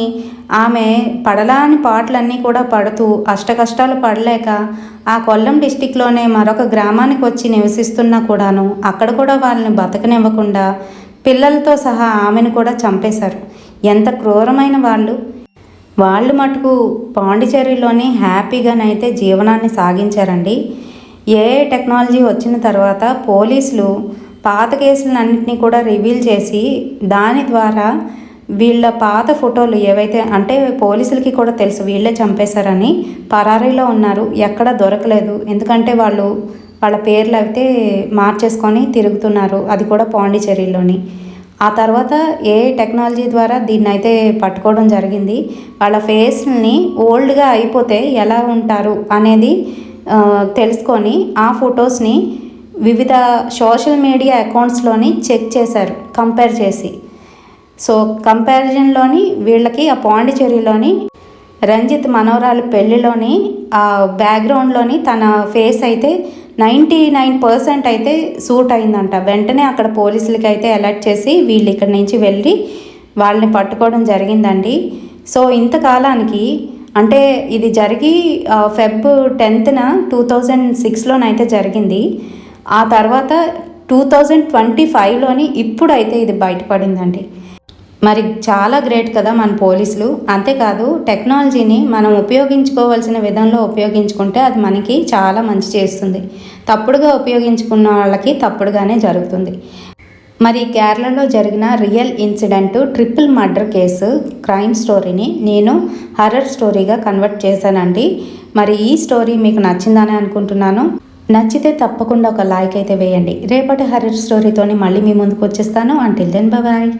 ఆమె పడలాని పాటలన్నీ కూడా పడుతూ అష్టకష్టాలు పడలేక ఆ కొల్లం డిస్టిక్లోనే మరొక గ్రామానికి వచ్చి నివసిస్తున్నా కూడాను అక్కడ కూడా వాళ్ళని బతకనివ్వకుండా పిల్లలతో సహా ఆమెను కూడా చంపేశారు. ఎంత క్రూరమైన వాళ్ళు మటుకు పాండిచేరిలోని హ్యాపీగానైతే జీవనాన్ని సాగించారండి. ఏఐ టెక్నాలజీ వచ్చిన తర్వాత పోలీసులు పాత కేసులన్నింటినీ కూడా రివీల్ చేసి దాని ద్వారా వీళ్ళ పాత ఫోటోలు ఏవైతే అంటే పోలీసులకి కూడా తెలుసు వీళ్ళే చంపేశారని, పరారీలో ఉన్నారు, ఎక్కడ దొరకలేదు. ఎందుకంటే వాళ్ళ పేర్లు అయితే మార్చేసుకొని తిరుగుతున్నారు, అది కూడా పాండిచేరిలోని. ఆ తర్వాత ఏఐ టెక్నాలజీ ద్వారా దీన్ని అయితే పట్టుకోవడం జరిగింది. వాళ్ళ ఫేస్ని ఓల్డ్గా అయిపోతే ఎలా ఉంటారు అనేది తెలుసుకొని ఆ ఫొటోస్ని వివిధ సోషల్ మీడియా అకౌంట్స్లోని చెక్ చేశారు కంపేర్ చేసి. సో కంపారిజన్లోని వీళ్ళకి ఆ పాండిచేరిలోని రంజిత్ మనోరాలు పెళ్ళిలోని ఆ బ్యాక్గ్రౌండ్లోని తన ఫేస్ అయితే 99% అయితే సూట్ అయిందంట. వెంటనే అక్కడ పోలీసులకి అయితే అలర్ట్ చేసి వీళ్ళు ఇక్కడి నుంచి వెళ్ళి వాళ్ళని పట్టుకోవడం జరిగిందండి. సో ఇంతకాలానికి అంటే ఇది జరిగి ఫెబ్ 10న 2006లోనైతే జరిగింది. ఆ తర్వాత 2025లోని ఇప్పుడైతే ఇది బయటపడిందండి. మరి చాలా గ్రేట్ కదా మన పోలీసులు. అంతేకాదు టెక్నాలజీని మనం ఉపయోగించుకోవాల్సిన విధంలో ఉపయోగించుకుంటే అది మనకి చాలా మంచి చేస్తుంది. తప్పుడుగా ఉపయోగించుకున్న వాళ్ళకి తప్పుడుగానే జరుగుతుంది. మరి కేరళలో జరిగిన real incident triple murder case crime స్టోరీని నేను హర్రర్ స్టోరీగా కన్వర్ట్ చేశానండి. మరి ఈ స్టోరీ మీకు నచ్చిందని అనుకుంటున్నాను. నచ్చితే తప్పకుండా ఒక లైక్ అయితే వేయండి. రేపటి హర్రర్ స్టోరీతోని మళ్ళీ మీ ముందుకు వచ్చేస్తాను. Until then bye.